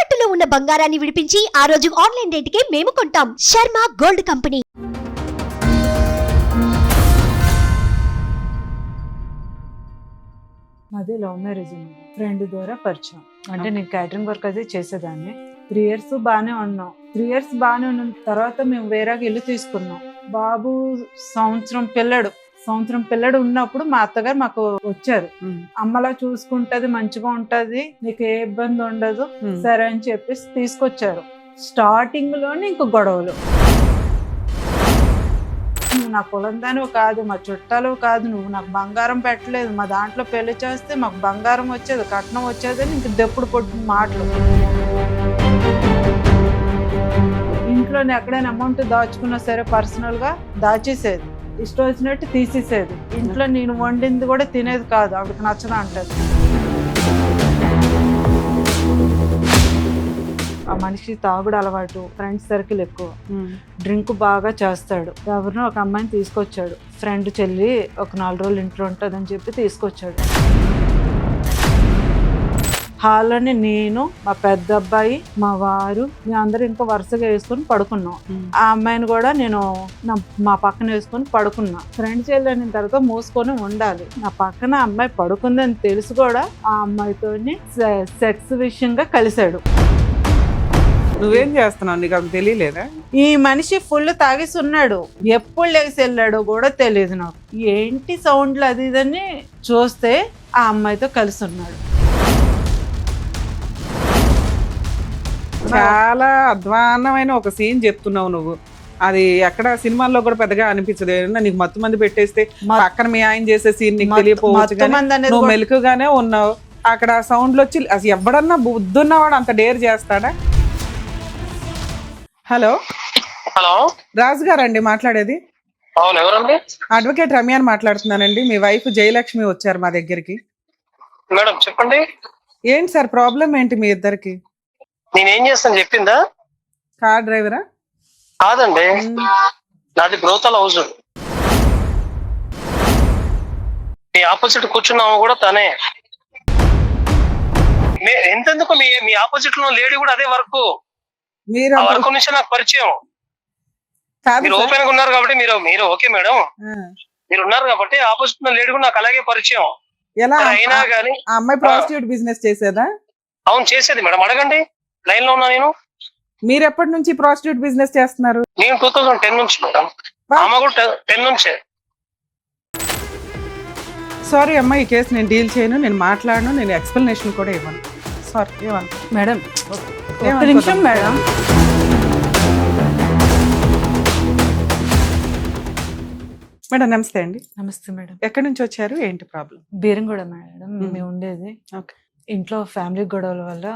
తాకట్టులో ఉన్న బంగారాన్ని విడిపించి ఆ రోజు ఆన్లైన్ రేటుకే మేము కొంటాం. Sharma gold company. మాది లవ్ మ్యారేజ్ అండి. ఫ్రెండ్ ద్వారా పరిచయం. అంటే నేను క్యాటరింగ్ వర్క్ అది చేసేదాన్ని. 3 years బాగానే ఉన్నాం. 3 years బాగానే ఉన్న తర్వాత మేము వేరే ఇల్లు తీసుకున్నాం. బాబు సంవత్సరం పిల్లడు ఉన్నప్పుడు మా అత్తగారు మాకు వచ్చారు. అమ్మలా చూసుకుంటది, మంచిగా ఉంటది, నీకు ఏ ఇబ్బంది ఉండదు సరే అని చెప్పేసి తీసుకొచ్చారు. స్టార్టింగ్ లోనే ఇంక గొడవలు. నువ్వు నా కులం దానివి కాదు, మా చుట్టాలు కాదు, నువ్వు నాకు బంగారం పెట్టలేదు, మా దాంట్లో పెళ్లి చేస్తే మాకు బంగారం వచ్చేది, కట్నం వచ్చేది అని ఇంక దెప్పుడు పొట్టిన మాటలు. ఇంట్లో ఎక్కడైనా అమౌంట్ దాచుకున్నా సరే పర్సనల్ గా దాచేసేది, ఇష్టం వచ్చినట్టు తీసేసేది. ఇంట్లో నేను వండింది కూడా తినేది కాదు, ఆవిడకి నచ్చదా అంటది. ఆ మనిషి తాగుడు అలవాటు, ఫ్రెండ్స్ సర్కిల్ ఎక్కువ, డ్రింక్ బాగా చేస్తాడు. ఎవరినో ఒక అమ్మాయిని తీసుకొచ్చాడు, ఫ్రెండ్ చెల్లి ఒక 4 రోజులు ఇంట్లో ఉంటుందని చెప్పి తీసుకొచ్చాడు. హాల్లోనే నేను, మా పెద్ద అబ్బాయి, మా వారు, మేము అందరూ ఇంకా వరుసగా వేసుకొని పడుకున్నాం. ఆ అమ్మాయిని కూడా నేను మా పక్కన వేసుకొని పడుకున్నా. ఫ్రెండ్ చెల్లి అయిన తర్వాత మూసుకొని ఉండాలి. నా పక్కన అమ్మాయి పడుకుందని తెలుసు కూడా ఆ అమ్మాయితో సెక్స్ విషయంగా కలిశాడు. నువ్వేం చేస్తున్నావు, నీకు అది తెలియలేదా? ఈ మనిషి ఫుల్ తాగేసి ఉన్నాడు, ఎప్పుడు లేచి వెళ్ళాడో కూడా తెలియదు నాకు. ఏంటి సౌండ్లు అది ఇదని చూస్తే ఆ అమ్మాయితో కలిసి ఉన్నాడు. చాలా అధ్వాన్నమైన ఒక సీన్ చెప్తున్నావు నువ్వు. అది ఎక్కడ సినిమాల్లో కూడా పెద్దగా అనిపించదు. నీకు మత్తు మంది పెట్టేస్తే పక్కన మీ ఆయన చేసే సీన్ నీకు తెలియపోవచ్చు, నువ్వు మెలుకుగానే ఉన్నావు. అక్కడ సౌండ్లు వచ్చి అసలు ఎవడన్నా బుద్ధున్నవాడు అంత డేర్ చేస్తాడా? హలో హలో, రాజు గారండి మాట్లాడేది? అవును, ఎవరండి? అడ్వకేట్ రమ్యాని మాట్లాడుతున్నానండి. మీ వైఫ్ జయలక్ష్మి వచ్చారు మా దగ్గరికి. మేడం చెప్పండి. ఏంటి సార్ ప్రాబ్లం ఏంటి మీ ఇద్దరికి? నేనేం చేస్తాను చెప్పిందా? కార్ డ్రైవరా? కాదండి, నాది బ్రోతల్ హౌస్. మీ ఆపోజిట్ కూర్చున్నాము కూడా తనే. ఎంతెందుకు మీ ఆపోజిట్ లో లేడీ కూడా అదే వర్క్. మీరు వర్క్ నుంచి నాకు పరిచయం. మీరు ఓపెన్ గా ఉన్నారు కాబట్టి మీరు ఓకే మేడం, మీరు ఉన్నారు కాబట్టి ఆపోజిట్ లేడీ కూడా నాకు అలాగే పరిచయం. ఎలా అయినా కానీ ఆ అమ్మాయి ప్రాస్టిట్యూట్ బిజినెస్ చేసేదా? అవును చేసేది మేడం, అడగండి. లైన్ లో ఉన్నా నేను. మీరు ఎప్పటి నుంచి ప్రాస్టిట్యూట్ బిజినెస్ చేస్తున్నారు? నేను 2010 నుంచి మేడం, ఆమె కూడా 10 నుంచే. సారీ అమ్మా, ఈ కేసు నేను డీల్ చేయను, నేను మాట్లాడను, నేను ఎక్స్ప్లెనేషన్ కూడా ఇవ్వను. సారీ. ఏమన్నా మేడం ఒక నిమిషం మేడం. మేడం నమస్తే అండి. నమస్తే మేడం. ఎక్కడి నుంచి వచ్చారు, ఏంటి ప్రాబ్లం? బీరంగూడ మేడం మేము ఉండేది. ఓకే. ఇంట్లో ఫ్యామిలీ గొడవల వల్ల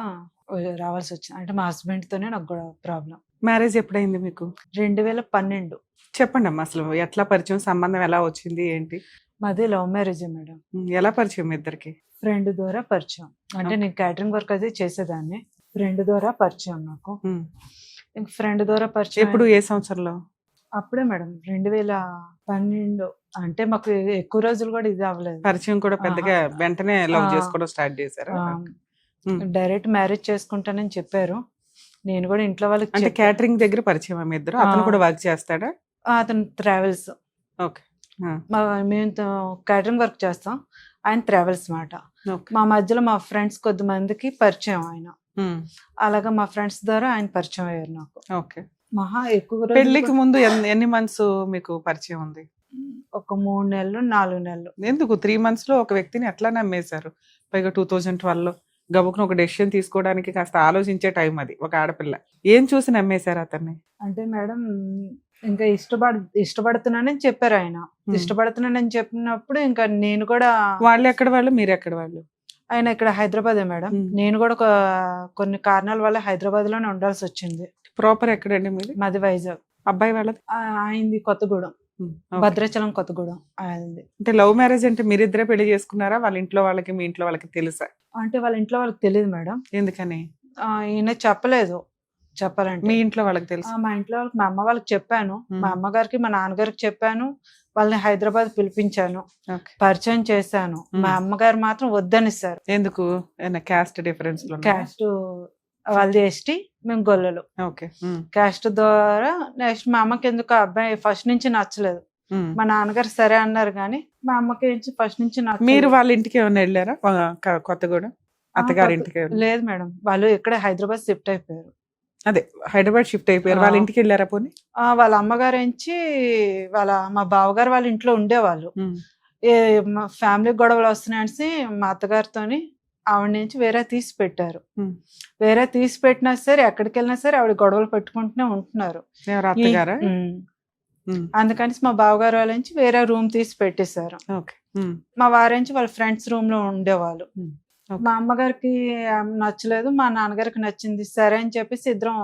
రావాల్సి వచ్చింది. అంటే మా హస్బెండ్ తోనే నాకు గొడవ ప్రాబ్లం. మ్యారేజ్ ఎప్పుడైంది మీకు? 2012. చెప్పండి అమ్మా, అసలు ఎట్లా పరిచయం, సంబంధం ఎలా వచ్చింది, ఏంటి? మాది లవ్ మ్యారేజ్ మేడం. ఎలా పరిచయం మీ ఇద్దరికి? ఫ్రెండ్ ద్వారా పరిచయం. అంటే నేను క్యాటరింగ్ వర్క్ అది చేసేదాన్ని. ఫ్రెండ్ ద్వారా పరిచయం నాకు. ఫ్రెండ్ ద్వారా పరిచయం. ఎప్పుడు, ఏ సంవత్సరంలో? అప్పుడే మేడం 2012. అంటే మాకు ఎక్కువ రోజులు కూడా ఇది అవ్వలేదు. పరిచయం కూడా పెద్దగా వెంటనే లవ్ చేసుకోవడం స్టార్ట్ చేశారు? డైరెక్ట్ మ్యారేజ్ చేసుకుంటానని చెప్పారు. నేను కూడా ఇంట్లో వాళ్ళకి. అంటే క్యాటరింగ్ దగ్గర పరిచయం మీ ఇద్దరు? అతను కూడా వర్క్ చేస్తాడా? అతను ట్రావెల్స్. ఓకే. మేము క్యాటరింగ్ వర్క్ చేస్తాం, ఆయన ట్రావెల్స్ మాట. మా మధ్యలో మా ఫ్రెండ్స్ కొద్ది మందికి పరిచయం ఆయన. అలాగా మా ఫ్రెండ్స్ ద్వారా ఆయన పరిచయం అయ్యారు నాకు. ఓకే. మహా ఎక్కువ. పెళ్లికి ముందు ఎన్ని మంత్స్ మీకు పరిచయం ఉంది? ఒక 3 నెలలు 4 నెలలు. ఎందుకు 3 months లో ఒక వ్యక్తిని ఎట్లా నమ్మేశారు? పైగా 2012లో గబుకున ఒక డెసిషన్ తీసుకోవడానికి కాస్త ఆలోచించే టైం అది. ఒక ఆడపిల్ల ఏం చూసి నమ్మేశారు అతన్ని? అంటే మేడం ఇంకా ఇష్టపడుతున్నానని చెప్పారు ఆయన. ఇష్టపడుతున్నానని చెప్పినప్పుడు ఇంకా నేను కూడా. వాళ్ళు ఎక్కడ వాళ్ళు, మీరు ఎక్కడ వాళ్ళు? ఆయన ఇక్కడ హైదరాబాదే మేడం. నేను కూడా కొన్ని కారణాల వల్ల హైదరాబాద్ లోనే ఉండాల్సి వచ్చింది. ప్రాపర్ ఎక్కడండి మీది? మాది వైజాగ్. అబ్బాయి వాళ్ళది? ఆయనది కొత్తగూడెం, భద్రాచలం కొత్తగూడెం ఆయనది. అంటే లవ్ మ్యారేజ్ అంటే మీరిద్దరే పెళ్లి చేసుకున్నారా? వాళ్ళ ఇంట్లో వాళ్ళకి మీ ఇంట్లో వాళ్ళకి తెలుసా? అంటే వాళ్ళ ఇంట్లో వాళ్ళకి తెలియదు మేడం. ఎందుకని? ఈయన చెప్పలేదు. చెప్పాలంటే మీ ఇంట్లో వాళ్ళకి తెలుసు? మా ఇంట్లో వాళ్ళకి, మా అమ్మ వాళ్ళకి చెప్పాను. మా అమ్మగారికి మా నాన్నగారికి చెప్పాను. వాళ్ళని హైదరాబాద్ పిలిపించాను, పరిచయం చేశాను. మా అమ్మగారు మాత్రం వద్దనిస్తారు. ఎందుకు? Caste difference? క్యాస్ట్ వాళ్ళది ఎస్టీ, మేము గొల్లలు. ఓకే. క్యాస్ట్ ద్వారా నెక్స్ట్ మా అమ్మకి ఎందుకు ఆ అబ్బాయి ఫస్ట్ నుంచి నచ్చలేదు. మా నాన్నగారు సరే అన్నారు కానీ మా అమ్మకి ఫస్ట్ నుంచి మీరు నచ్చలేదు. వాళ్ళ ఇంటికి ఏమైనా వెళ్ళారా కొత్తగూడెం అత్తగారి ఇంటికి ఏమన్నా? లేదు మేడం, వాళ్ళు ఇక్కడే హైదరాబాద్ షిఫ్ట్ అయిపోయారు. అదే హైదరాబాద్ షిఫ్ట్ అయిపోయారు. వాళ్ళ ఇంటికి వెళ్ళారా పోనీ? వాళ్ళ అమ్మగారు నుంచి మా బావగారు వాళ్ళ ఇంట్లో ఉండేవాళ్ళు. మా ఫ్యామిలీ గొడవలు వస్తున్నాయని మా అత్తగారితోని ఆవిడ నుంచి వేరే తీసి పెట్టారు. వేరే తీసి పెట్టినా సరే ఎక్కడికి వెళ్ళినా సరే ఆవిడ గొడవలు పెట్టుకుంటూనే ఉంటున్నారు. ఎవరు అత్తగారా? అందుకని మా బావగారు వాళ్ళ నుంచి వేరే రూమ్ తీసి పెట్టేశారు. మా వారించి వాళ్ళ ఫ్రెండ్స్ రూమ్ లో ఉండేవాళ్ళు. మా అమ్మగారికి నచ్చలేదు, మా నాన్నగారికి నచ్చింది. సరే అని చెప్పేసి ఇద్దరం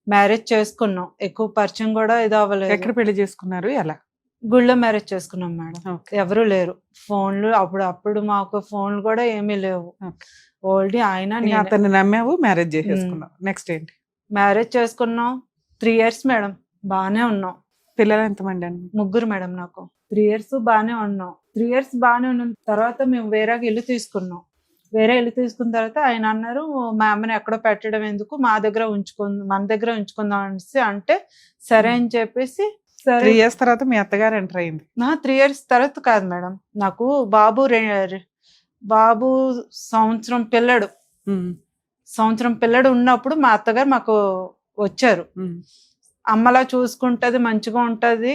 మ్యారేజ్ చేసుకున్నాం. ఎక్కువ పరిచయం కూడా ఇది అవ్వలేదు. ఎక్కడ పెళ్లి చేసుకున్నారు? ఎలా? గుళ్ళో మ్యారేజ్ చేసుకున్నాం మేడం. ఎవరు లేరు. ఫోన్లు అప్పుడు మాకు ఫోన్లు కూడా ఏమీ లేవు. ఓల్డ్ ఆయన అతన్ని నమ్మావు, మ్యారేజ్ చేసేసుకున్నావు. నెక్స్ట్ ఏంటి? మ్యారేజ్ చేసుకున్నాం 3 years మేడం, బాగానే ఉన్నాం. పిల్లలు ఎంతమంది అండి? 3 మేడం. నాకు 3 years బాగానే ఉన్నాం. 3 years బాగానే ఉన్న తర్వాత మేము వేరే ఇల్లు తీసుకున్నాం. వేరే ఇల్లు తీసుకున్న తర్వాత ఆయన అన్నారు, మా అమ్మని ఎక్కడో పెట్టడం ఎందుకు, మన దగ్గర ఉంచుకుందాం అనేసి అంటే సరే అని చెప్పేసి. 3 years తర్వాత మీ అత్తగారు ఎంటర్ అయింది? 3 years తర్వాత కాదు మేడం, నాకు బాబు సంవత్సరం పిల్లడు ఉన్నప్పుడు మా అత్తగారు మాకు వచ్చారు. అమ్మలా చూసుకుంటది, మంచిగా ఉంటది,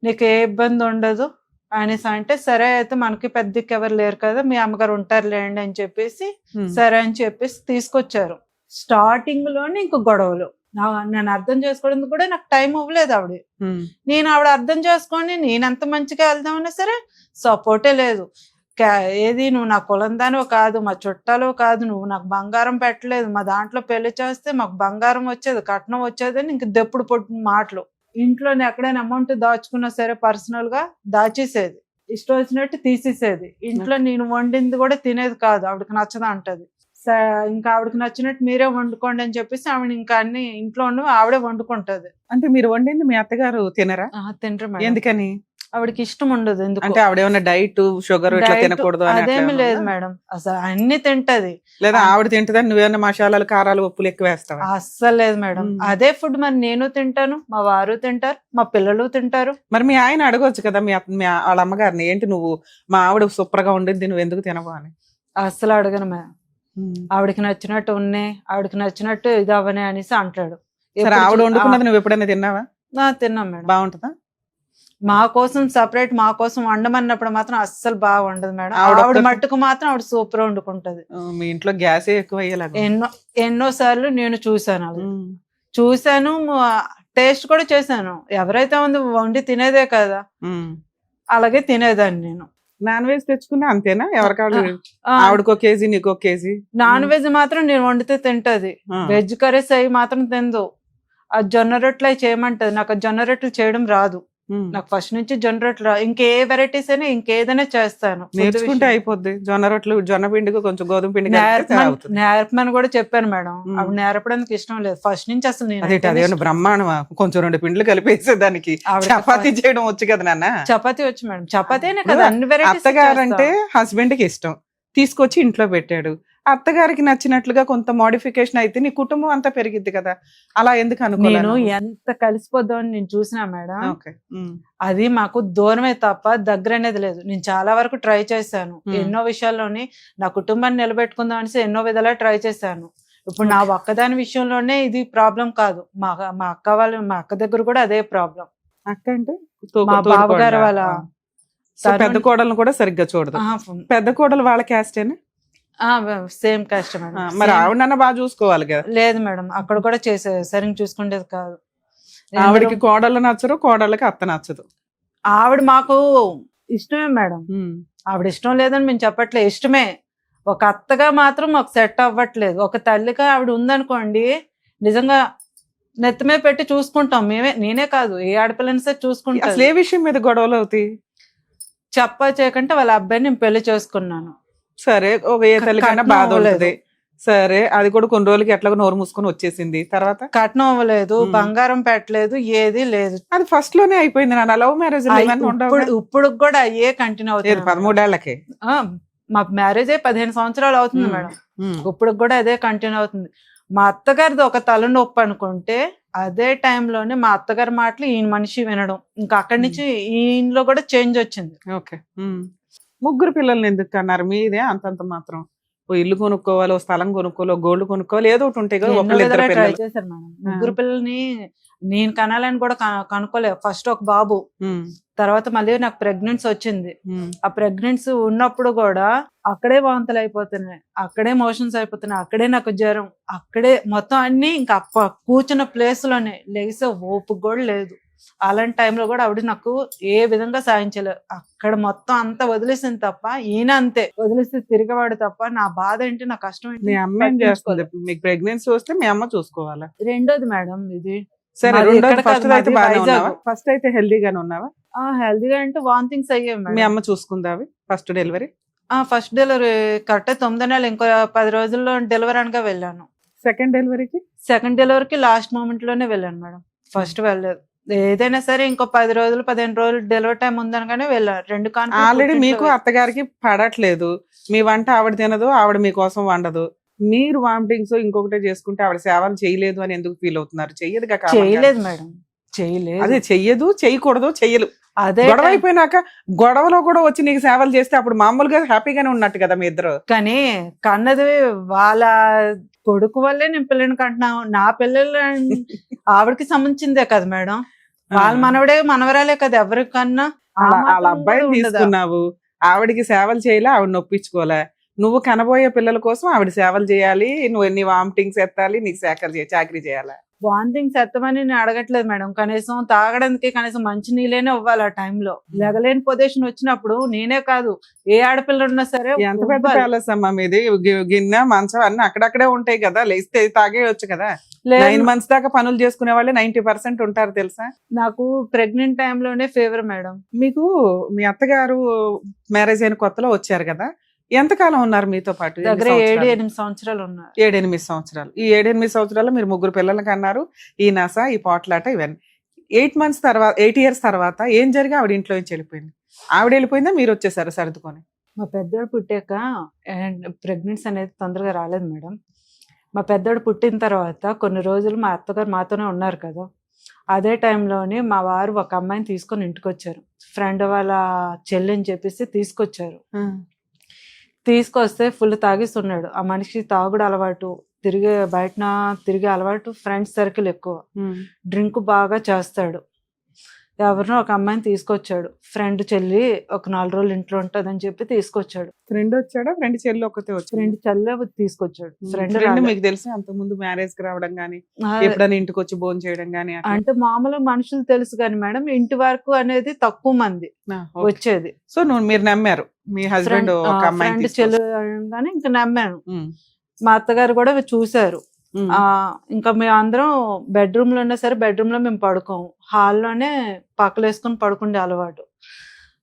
నీకు ఏ ఇబ్బంది ఉండదు అనేసి అంటే సరే అయితే మనకి పెద్దకి ఎవరు లేరు కదా, మీ అమ్మగారు ఉంటారు లేండి అని చెప్పేసి సరే అని చెప్పేసి తీసుకొచ్చారు. స్టార్టింగ్ లోనే ఇంక గొడవలు. నేను అర్థం చేసుకోవడానికి కూడా నాకు టైం అవ్వలేదు. ఆవిడ అర్థం చేసుకొని నేనెంత మంచిగా వెళ్దామన్నా సరే సపోర్టే లేదు. ఏది నువ్వు నా కులం దానివో కాదు, మా చుట్టాలో కాదు, నువ్వు నాకు బంగారం పెట్టలేదు, మా దాంట్లో పెళ్లి చేస్తే మాకు బంగారం వచ్చేది, కట్నం వచ్చేది అని ఇంక దెప్పుడు పొట్టిన మాటలు. ఇంట్లో ఎక్కడైనా అమౌంట్ దాచుకున్నా సరే పర్సనల్ గా దాచేసేది, ఇష్టం వచ్చినట్టు తీసేసేది. ఇంట్లో నేను వండింది కూడా తినేది కాదు, ఆవిడకి నచ్చదా అంటది. ఇంకా ఆవిడకి నచ్చినట్టు మీరే వండుకోండి అని చెప్పేసి ఆవిడ ఇంకా అన్ని ఇంట్లో ఆవిడే వండుకుంటది. అంటే మీరు వండింది మీ అత్తగారు తినరా? తినరు. ఎందుకని? ఆవిడకి ఇష్టం ఉండదు. ఎందుకు అంటే ఆవిడ ఏమన్నా డైట్ షుగర్ ఇట్లా తినకూడదు? అదేమి లేదు మేడం, అసలు అన్ని తింటది. లేదా ఆవిడ తింటదని నువ్వేమన్నా మసాలాలు కారాలు ఉప్పులు ఎక్కువ వేస్తావా? అస్సలు లేదు మేడం, అదే ఫుడ్ మరి నేను తింటాను, మా వారు తింటారు, మా పిల్లలు తింటారు. మరి మీ ఆయన అడగొచ్చు కదా వాళ్ళ అమ్మగారిని, ఏంటి నువ్వు మా ఆవిడ సూపర్ గా ఉండింది నువ్వు ఎందుకు తినవా అని? అస్సలు అడగను మేడం. ఆవిడకి నచ్చినట్టు ఉన్నాయి, ఆవిడకి నచ్చినట్టు ఇది అవనే అనేసి అంటాడు. ఆవిడ వండుకున్నది నువ్వు ఎప్పుడైనా తిన్నావా? తిన్నాం మేడం. బాగుంటుందా? మా కోసం సపరేట్ మా కోసం వండమన్నప్పుడు మాత్రం అస్సలు బాగా వండదు మేడం. ఆవిడ మట్టుకు మాత్రం ఆవిడ సూపర్ వండుకుంటది. మీ ఇంట్లో గ్యాస్ ఎక్కువ అయ్యేలాగా ఎన్నో సార్లు నేను చూసాను, టేస్ట్ కూడా చేశాను. ఎవరైతే వండి తినేదే కదా, అలాగే తినేదాన్ని నేను. నాన్ వెజ్ తెచ్చుకున్నా అంతేనా? ఎవరికాడు ఆవిడకో కేజీ నీకో కేజీ? నాన్ వెజ్ మాత్రం నేను వండితే తింటది, వెజ్ కర్రీస్ అవి మాత్రం తిందు. ఆ జొన్న రొట్టెలు అవి చేయమంటది, నాకు జొన్న రొట్టెలు చేయడం రాదు. నాకు ఫస్ట్ నుంచి జొన్న రొట్టెలు ఇంకే వెరైటీస్ అయినా ఇంకేదైనా చేస్తాను. నేర్చుకుంటే అయిపోద్ది. జొన్న రొట్టెలు జొన్న పిండికి కొంచెం గోధుమ పిండి నేర్పమని కూడా చెప్పాను మేడం. అవి నేర్పడానికి ఇష్టం లేదు ఫస్ట్ నుంచి. అసలు నేను బ్రహ్మాండమా కొంచెం 2 పిండ్లు కలిపేసే దానికి చపాతీ చేయడం వచ్చు కదా నాన్న? చపాతీ వచ్చు మేడం, చపాతీనే కదా అన్ని వెరైటీస్. అత్తగారంటే హస్బెండ్ కి ఇష్టం, తీసుకొచ్చి ఇంట్లో పెట్టాడు. అత్తగారికి నచ్చినట్లుగా కొంత మోడిఫికేషన్ అయితే నీ కుటుంబం అంతా పెరిగిద్ది కదా, అలా ఎందుకు అనుకోలేదు? నేను ఎంత కలిసిపోద్దామని నేను చూసినా మేడం, అది మాకు దూరమే తప్ప దగ్గర అనేది లేదు. నేను చాలా వరకు ట్రై చేశాను, ఎన్నో విషయాల్లోని నా కుటుంబాన్ని నిలబెట్టుకుందాం అనేసి ఎన్నో విధాలా ట్రై చేశాను. ఇప్పుడు నా ఒక్కదాని విషయంలోనే ఇది ప్రాబ్లం కాదు, మా అక్క దగ్గర కూడా అదే ప్రాబ్లం. అక్క అంటే మా బావగారు వాళ్ళ పెద్ద కోడలను కూడా సరిగ్గా చూడదు. పెద్ద కోడలు వాళ్ళ క్యాస్టేనా? Same cost madam. మరి ఆవిడన్నా బాగా చూసుకోవాలి కదా? లేదు మేడం, అక్కడ కూడా సరిగ్గా చూసుకునేది కాదు. ఆవిడకి కోడళ్ళు నచ్చరు, కోడళ్ళకి అత్త నచ్చదు. ఆవిడ మాకు ఇష్టమే మేడం, ఆవిడ ఇష్టం లేదని మేము చెప్పట్లేదు, ఇష్టమే. ఒక అత్తగా మాత్రం మాకు సెట్ అవ్వట్లేదు. ఒక తల్లిగా ఆవిడ ఉందనుకోండి, నిజంగా నెత్తమే పెట్టి చూసుకుంటాం నేనే కాదు, ఏ ఆడపిల్లని సరే చూసుకుంటాం. అసలు ఏ విషయం మీద గొడవలు అవుతాయి? చేయకంటే వాళ్ళ అబ్బాయిని నేను పెళ్లి చేసుకున్నాను. సరే, ఒక ఏ తల్లికైనా బాధ ఉంటుంది. సరే, అది కూడా కొన్ని రోజులకి ఎట్లా నోరు మూసుకొని వచ్చేసింది. తర్వాత కట్నం అవ్వలేదు, బంగారం పెట్టలేదు, ఏది లేదు. అది ఫస్ట్ లోనే అయిపోయింది నాన్న. లవ్ మ్యారేజ్ ఇప్పుడు కూడా అయ్యే కంటిన్యూ అవుతుంది. 13 ఏళ్లకి మా మ్యారేజ్ 15 సంవత్సరాలు అవుతుంది మేడం, ఇప్పుడు కూడా అదే కంటిన్యూ అవుతుంది. మా అత్తగారిది ఒక తలనొప్పి అనుకుంటే అదే టైంలోనే మా అత్తగారి మాటలు ఈయన మనిషి వినడం, ఇంకా అక్కడి నుంచి ఈయనలో కూడా చేంజ్ వచ్చింది. ఓకే. ముగ్గురు పిల్లల్ని ఎందుకు అన్నారు? మీదే అంతంత మాత్రం ఓ ఇల్లు కొనుక్కోవాలి, ఓ స్థలం కొనుక్కోవాలి, గోల్డ్ కొనుక్కోవాలి, ఏదో ఒకటి ఉంటాయి కదా. ఎన్నో ఒకళ్ళు ఇద్దరు విధాలుగా ట్రై పిల్లలు. చేశారు మేడం. ముగ్గురు పిల్లల్ని నేను కనాలని కూడా కనుక్కోలేదు. ఫస్ట్ ఒక బాబు, తర్వాత మళ్ళీ నాకు ప్రెగ్నెన్సీ వచ్చింది. ఆ ప్రెగ్నెన్సీ ఉన్నప్పుడు కూడా అక్కడే వాంతులు అయిపోతున్నాయి, అక్కడే మోషన్స్ అయిపోతున్నాయి, అక్కడే నాకు జ్వరం, అక్కడే మొత్తం అన్ని ఇంకా కూర్చున్న ప్లేస్ లోనే లేసే ఓపిక కూడా లేదు. అలాంటి టైంలో కూడా ఆవిడ నాకు ఏ విధంగా సాధించలేదు. అక్కడ మొత్తం అంతా వదిలేసింది తప్ప, ఈయన అంతే వదిలేసి తిరిగేవాడు తప్ప, నా బాధ ఏంటి, నా కష్టం మీ ఏంటి అమ్మ ఏం చేస్తుంది? మీకు ప్రెగ్నెన్సీ వస్తే మీ అమ్మ చూసుకోవాలా? రెండోది మేడం ఇది. సరే, మాది రెండోది ఇక్కడ ఫస్ట్ కాదు, అయితే మాది బాగానే వైజాగ్. ఉన్నావా? ఫస్ట్ అయితే హెల్దీగానే ఉన్నావా? హెల్దీగా అంటే వాంతింగ్స్ అయ్యాయి మీ మేడం. అమ్మ చూసుకుందా అవి first delivery? First delivery correct 9 నెలలు, ఇంకో 10 రోజుల్లో డెలివరీ అనగా వెళ్ళాను. సెకండ్ డెలివరీకి? సెకండ్ డెలివరీకి లాస్ట్ మూమెంట్ లోనే వెళ్ళాను మేడం, ఫస్ట్ వెళ్ళలేదు. ఏదైనా సరే ఇంకో 10 రోజులు 15 రోజులు డెలివరీ టైం ఉందనగానే వెళ్ళాను. 2 ఆల్రెడీ మీకు అత్తగారికి పడట్లేదు, మీ వంట ఆవిడ తినదు, ఆవిడ మీకోసం వండదు, మీరు వామిటింగ్స్ ఇంకొకటే చేసుకుంటే ఆవిడ సేవలు చేయలేదు అని ఎందుకు ఫీల్ అవుతున్నారు? చెయ్యదుగా. చేయలేదు మేడం, చేయలేదు. అదే చెయ్యదు, చేయకూడదు, చెయ్యలు. అదే గొడవ అయిపోయినాక గొడవలో కూడా వచ్చి నీకు సేవలు చేస్తే అప్పుడు మామూలుగా హ్యాపీగానే ఉన్నట్టు కదా మీ ఇద్దరు. కానీ కన్నది వాళ్ళ కొడుకు వల్లే నేను పిల్లని కంటున్నాను. నా పిల్లలు ఆవిడకి సంబంధించిందే కదా మేడం, వాళ్ళ మనవడే మనవరాలే కదా ఎవరికన్నా. వాళ్ళ అబ్బాయిని తీసుకున్నావు, ఆవిడికి సేవలు చేయలే, ఆవిడ నొప్పించుకోలే. నువ్వు కనబోయే పిల్లల కోసం ఆవిడ సేవలు చేయాలి, నువ్వు ఎన్ని వామిటింగ్స్ ఎత్తాలి, నీకు చాకరీ చేయాలి. వాంతింగ్స్ ఎత్తమని నేను అడగట్లేదు మేడం, కనీసం తాగడానికి కనీసం మంచి నీళ్ళనే ఇవ్వాలి. ఆ టైంలో లెగలేని పొజిషన్ వచ్చినప్పుడు నేనే కాదు, ఏ ఆడపిల్ల ఉన్నా సరే. ఎంత పెద్ద ప్యాలెస్ అమ్మా మీది, గిన్నె మంచం అన్ని అక్కడక్కడే ఉంటాయి కదా, లేస్తే తాగేయచ్చు కదా. 9 months దాకా పనులు చేసుకునే వాళ్ళే 90% ఉంటారు తెలుసా. నాకు ప్రెగ్నెంట్ టైంలోనే ఫీవర్ మేడం. మీకు మీ అత్తగారు మ్యారేజ్ అయిన కొత్తలో వచ్చారు కదా, ఎంతకాలం ఉన్నారు మీతో పాటు? దగ్గర 7-8 సంవత్సరాలు ఉన్నారు. 7-8 సంవత్సరాలు. ఈ 7-8 సంవత్సరాలు మీరు ముగ్గురు పిల్లలకి అన్నారు, ఈ నస, ఈ పోట్లాట, ఇవన్నీ. 8 months తర్వాత, 8 years తర్వాత ఏం జరిగి ఆవిడ ఇంట్లో నుంచి వెళ్ళిపోయింది? ఆవిడ వెళ్ళిపోయిందా, మీరు వచ్చేసారు సర్దుకొని? మా పెద్దోడు పుట్టాక ప్రెగ్నెన్సీ అనేది తొందరగా రాలేదు మేడం. మా పెద్దోడు పుట్టిన తర్వాత కొన్ని రోజులు మా అత్తగారు మాతోనే ఉన్నారు కదా, అదే టైంలోనే మా వారు ఒక అమ్మాయిని తీసుకొని ఇంటికి వచ్చారు. ఫ్రెండ్ వాళ్ళ చెల్లిని చెప్పేసి తీసుకొచ్చారు. తీసుకొస్తే ఫుల్ తాగిస్తున్నాడు. ఆ మనిషికి తాగుడు అలవాటు, బయటన తిరిగే అలవాటు, ఫ్రెండ్స్ సర్కిల్ ఎక్కువ, డ్రింక్ బాగా చేస్తాడు. ఎవరినో ఒక అమ్మాయిని తీసుకొచ్చాడు. ఫ్రెండ్ చెల్లి ఒక 4 రోజులు ఇంట్లో ఉంటుందని చెప్పి తీసుకొచ్చాడు. ఫ్రెండ్ వచ్చాడా? ఫ్రెండ్ చెల్లి ఒకతే వచ్చి? ఫ్రెండ్ చెల్లె తీసుకొచ్చాడు. ఫ్రెండ్ మీకు తెలిసి అంత ముందు మ్యారేజ్ కి రావడం గానీ, ఎప్పుడైనా ఇంటికి వచ్చి భోజనం చేయడం గానీ? అంటే మామూలు మనుషులు తెలుసు కానీ మేడం, ఇంటి వరకు అనేది తక్కువ మంది వచ్చేది. సో మీరు నమ్మారు మీ హస్బెండ్ ఒక అమ్మాయి చెల్లి కానీ ఇంకా నమ్మాను. మా అత్తగారు కూడా చూసారు. ఇంకా మేము అందరం బెడ్రూమ్ లో ఉన్నా సరే బెడ్రూమ్ లో మేము పడుకోము, హాల్లోనే పక్కలు వేసుకొని పడుకుండే అలవాటు.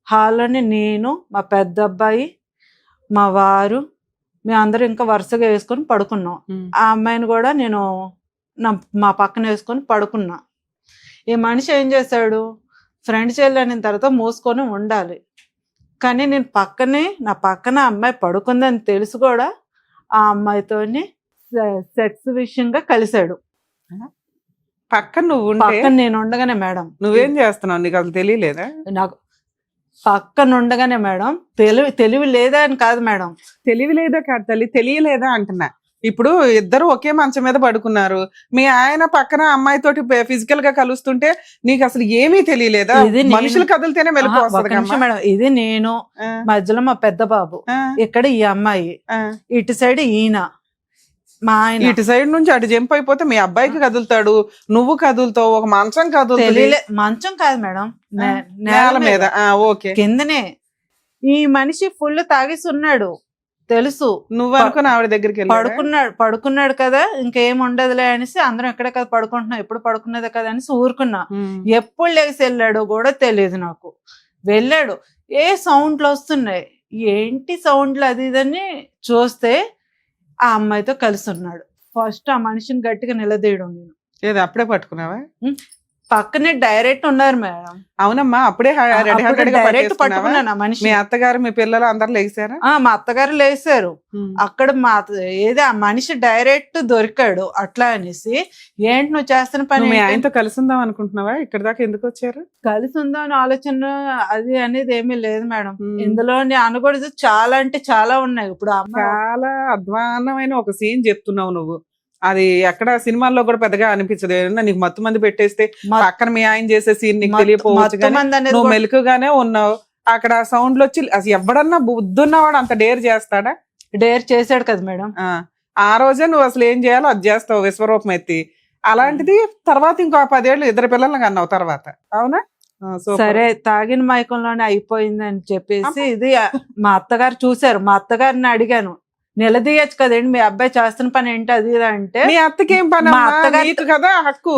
హాల్లోనే నేను, మా పెద్ద అబ్బాయి, మా వారు, మేమందరం ఇంకా వరుసగా వేసుకొని పడుకున్నాం. ఆ అమ్మాయిని కూడా నేను మా పక్కన వేసుకొని పడుకున్నా. ఈ మనిషి ఏం చేశాడు, ఫ్రెండ్ చెల్లిన తర్వాత మూసుకొని ఉండాలి, కానీ నేను నా పక్కన అమ్మాయి పడుకుందని తెలుసు కూడా ఆ అమ్మాయితోని సెక్స్ విషయంగా కలిశాడు. పక్కన నువ్వు పక్కన నేను ఉండగానే మేడం. నువ్వేం చేస్తున్నావు, నీకు అసలు తెలియలేదా? నాకు పక్కన ఉండగానే మేడం, తెలివి లేదా అని కాదు మేడం, తెలివి లేదా కాదు తల్లి, తెలియలేదా అంటున్నా. ఇప్పుడు ఇద్దరు ఒకే మంచం మీద పడుకున్నారు, మీ ఆయన పక్కన అమ్మాయి తోటి ఫిజికల్ గా కలుస్తుంటే నీకు అసలు ఏమీ తెలియలేదా? మనుషులు కదిలితేనే మేడం. ఇది నేను, మధ్యలో మా పెద్ద బాబు, ఇక్కడ ఈ అమ్మాయి, ఇటు సైడ్ ఈయన, మా ఆయన. ఇటు సైడ్ నుంచి అటు జంప్ అయిపోతే మీ అబ్బాయికి కదులుతాడు, నువ్వు కదులుతావు, ఒక మంచం కదులుతుంది. మంచం కాదు మేడం, నేల మీద. ఓకే, కిందనే. ఈ మనిషి ఫుల్ తాగేసి ఉన్నాడు తెలుసు. నువ్వు అనుకుని ఆవిడ దగ్గరికి పడుకున్నాడు కదా, ఇంకేం ఉండదులే అనేసి అందరం ఎక్కడే కదా పడుకుంటున్నాం, ఎప్పుడు పడుకున్నదే కదా అనేసి ఊరుకున్నా. ఎప్పుడు లేచి వెళ్ళాడో కూడా తెలియదు నాకు. వెళ్ళాడు, ఏ సౌండ్లు వస్తున్నాయి, ఏంటి సౌండ్లు అది ఇదని చూస్తే ఆ అమ్మాయితో కలిసి ఉన్నాడు. ఫస్ట్ ఆ మనిషిని గట్టిగా నిలదీయడం నేను. ఏదో అప్పుడే పట్టుకున్నావా? పక్కనే డైరెక్ట్ ఉన్నారు మేడం. అవునమ్మా, అప్పుడే రెడీ హార్టెడ్ గా డైరెక్ట్ పట్టేసుకున్నావా? పట్టుకున్నాను ఆ మనిషి. మీ అత్తగారు మీ పిల్లలు అందరు లేచారా? మా అత్తగారు లేసారు. అక్కడ ఏదో ఆ మనిషి డైరెక్ట్ దొరికాడు అట్లా అనేసి, ఏంటి నువ్వు చేస్తున్న పని, మీ ఆయనతో కలిసి ఉందాం అనుకుంటున్నావా? ఇక్కడ దాకా ఎందుకు వచ్చారు? కలిసి ఉందాం అని ఆలోచన అది అనేది ఏమీ లేదు మేడం. ఇందులో అనకూడదు చాలా అంటే చాలా ఉన్నాయి. ఇప్పుడు చాలా అధ్వాన్నమైన ఒక సీన్ చెప్తున్నావు నువ్వు. అది ఎక్కడ సినిమాల్లో కూడా పెద్దగా అనిపించదు. ఏమన్నా నీకు మత్తు మంది పెట్టేస్తే పక్కన మీ ఆయన చేసే సీన్ నీకు తెలియపోవచ్చు, నువ్వు మెలకుగానే ఉన్నావు. అక్కడ సౌండ్లు వచ్చి అసలు ఎవడన్నా బుద్ధున్నవాడు అంత డేర్ చేస్తాడా? డేర్ చేశాడు కదా మేడం. ఆ రోజే నువ్వు అసలు ఏం చేయాలో అది చేస్తావు విశ్వరూపం ఎత్తి. అలాంటిది తర్వాత ఇంకో 10 ఏళ్ళు 2 పిల్లల్ని కన్నావు తర్వాత, అవునా? సరే, తాగిన మైకంలోనే అయిపోయింది అని చెప్పేసి ఇది మా అత్తగారు చూసారు. మా అత్తగారిని అడిగాను, నిలదీయచ్చు కదండి మీ అబ్బాయి చేస్తున్న పని ఏంటి అది అంటే. మీ అత్తకేం పని? మా అత్తగారికి కదా హక్కు.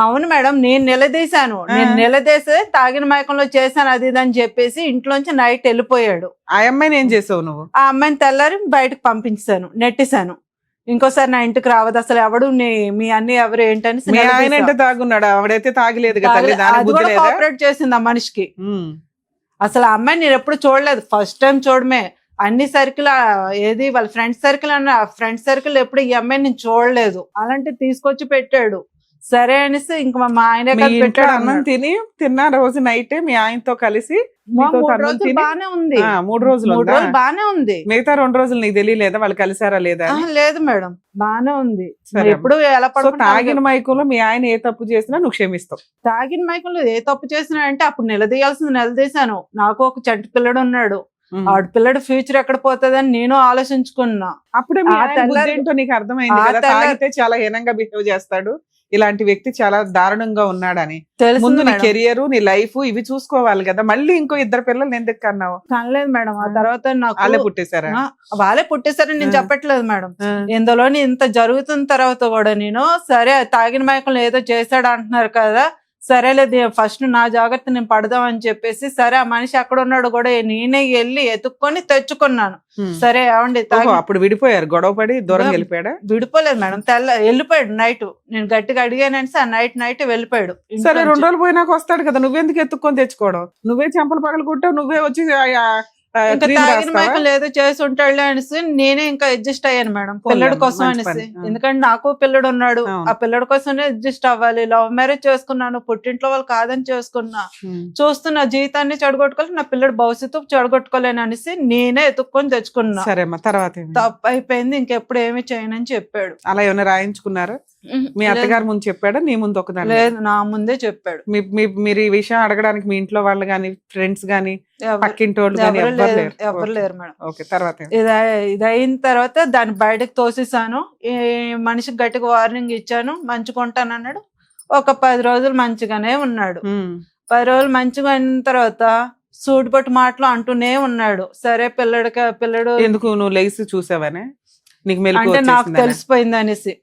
అవును మేడం, నేను నిలదీశాను. నేను నిలదీసే తాగిన మైకంలో చేశాను అది ఇది అని చెప్పేసి ఇంట్లోంచి నైట్ వెళ్ళిపోయాడు. ఆ అమ్మాయిని ఏం చేసావు నువ్వు? ఆ అమ్మాయిని తెల్లారి బయటకు పంపించాను, నెట్టేశాను. ఇంకోసారి నా ఇంటికి రావద్దు అసలు, ఎవడు మీ అన్ని ఎవరు ఏంటని. ఆయన అంటే తాగున్నాడు, ఆవిడైతే తాగలేదు కదా. అది కూడా కోఆపరేట్ చేసింది ఆ మనిషికి. అసలు ఆ అమ్మాయి నేను ఎప్పుడు చూడలేదు, ఫస్ట్ టైం చూడమే. అన్ని సర్కిల్ ఏది వాళ్ళ ఫ్రెండ్ సర్కిల్ అన్న ఫ్రెండ్ సర్కిల్ ఎప్పుడు ఈ అమ్మాయి నేను చూడలేదు. అలాంటి తీసుకొచ్చి పెట్టాడు. సరే అనేసి ఇంకా మా ఆయన పెట్టాడు. అన్నం తిన్న రోజు నైట్ మీ ఆయనతో కలిసి బానే ఉంది. 3 రోజులు బానే ఉంది. మిగతా 2 రోజులు నీకు తెలియలేదా వాళ్ళు కలిసారా లేదా? లేదు మేడం, బానే ఉంది. ఎప్పుడు ఎలా తాగిన మైకంలో మీ ఆయన ఏ తప్పు చేసినా నువ్వు క్షమిస్తావు? తాగిన మైకంలో ఏ తప్పు చేసినా అంటే అప్పుడు నిలదీయాల్సింది నిలదీశాను. నాకు ఒక చంటి పిల్లడు ఉన్నాడు, ఆడు పిల్లడు ఫ్యూచర్ ఎక్కడ పోతుందని నేను ఆలోచించుకున్నా. అప్పుడే ఏంటో నీకు అర్థమైంది కదా, తాగితే చాలా హీనంగా బిహేవ్ చేస్తాడు, ఇలాంటి వ్యక్తి చాలా దారుణంగా ఉన్నాడని. ముందు నీ కెరియర్ నీ లైఫ్ ఇవి చూసుకోవాలి కదా. మళ్ళీ ఇంకో 2 పిల్లలు ఎందుకు కన్నావు? కనలేదు మేడం. ఆ తర్వాత నాకు వాళ్ళే పుట్టేశారా? వాళ్ళే పుట్టేశారని నేను చెప్పట్లేదు మేడం. ఇందులోని ఇంత జరుగుతున్న తర్వాత కూడా నేను సరే తాగిన మైకంలో ఏదో చేశాడు అంటున్నారు కదా, సరేలేదు ఫస్ట్ నా జాగ్రత్త నేను పడదాం అని చెప్పేసి సరే ఆ మనిషి అక్కడ ఉన్నాడు కూడా నేనే వెళ్ళి ఎత్తుక్కొని తెచ్చుకున్నాను. సరే అవండి అప్పుడు విడిపోయారు, గొడవ పడి దూరం వెళ్ళిపోయాడా? విడిపోలేదు మేడం, వెళ్ళిపోయాడు నైట్. నేను గట్టిగా అడిగానని నైట్ వెళ్ళిపోయాడు. సరే 2 రోజులు పోయినాక వస్తాడు కదా, నువ్వెందుకు ఎత్తుక్కొని తెచ్చుకోవడం? నువ్వే చెంపలు పగలు కొట్టావు, నువ్వే వచ్చి తాగిన మైకంలో ఏదో చేసి ఉంటాడులే అనేసి నేనే ఇంకా అడ్జస్ట్ అయ్యాను మేడం, పిల్లడి కోసం అనేసి. ఎందుకంటే నాకు పిల్లడు ఉన్నాడు, ఆ పిల్లడి కోసమే అడ్జస్ట్ అవ్వాలి. లవ్ మ్యారేజ్ చేసుకున్నాను, పుట్టింట్లో వాళ్ళు కాదని చేసుకున్నా. చూస్తున్నా జీవితాన్ని చెడగొట్టుకోవాలి, నా పిల్లడు భవిష్యత్తు చెడగొట్టుకోలేను అనేసి నేనే ఎత్తుక్కొని తెచ్చుకున్నా. సరే తర్వాత తప్పు అయిపోయింది, ఇంకెప్పుడు ఏమి చేయనని చెప్పాడు. అలా ఏమైనా రాయించుకున్నారు? మీ అత్తగారు ముందు చెప్పాడా, నీ ముందు ఒకదాని? లేదు, నా ముందే చెప్పాడు. మీరు ఈ విషయం అడగడానికి మీ ఇంట్లో వాళ్ళు గాని ఫ్రెండ్స్ గాని పక్కింటి వాళ్ళు ఎవరు లేరు మేడం. ఓకే, తర్వాత ఇది అయిన తర్వాత దాన్ని బయటకు తోసేసాను. మనిషికి గట్టిగా వార్నింగ్ ఇచ్చాను, మంచిగా ఉంటానన్నాడు. ఒక 10 రోజులు మంచిగానే ఉన్నాడు. 10 రోజులు మంచిగా అయిన తర్వాత సూటిపట్టు మాటలు అంటూనే ఉన్నాడు. సరే పిల్లడు ఎందుకు నువ్వు లేచి చూసావనే అంటే నాకు తెలిసిపోయింది అనేసి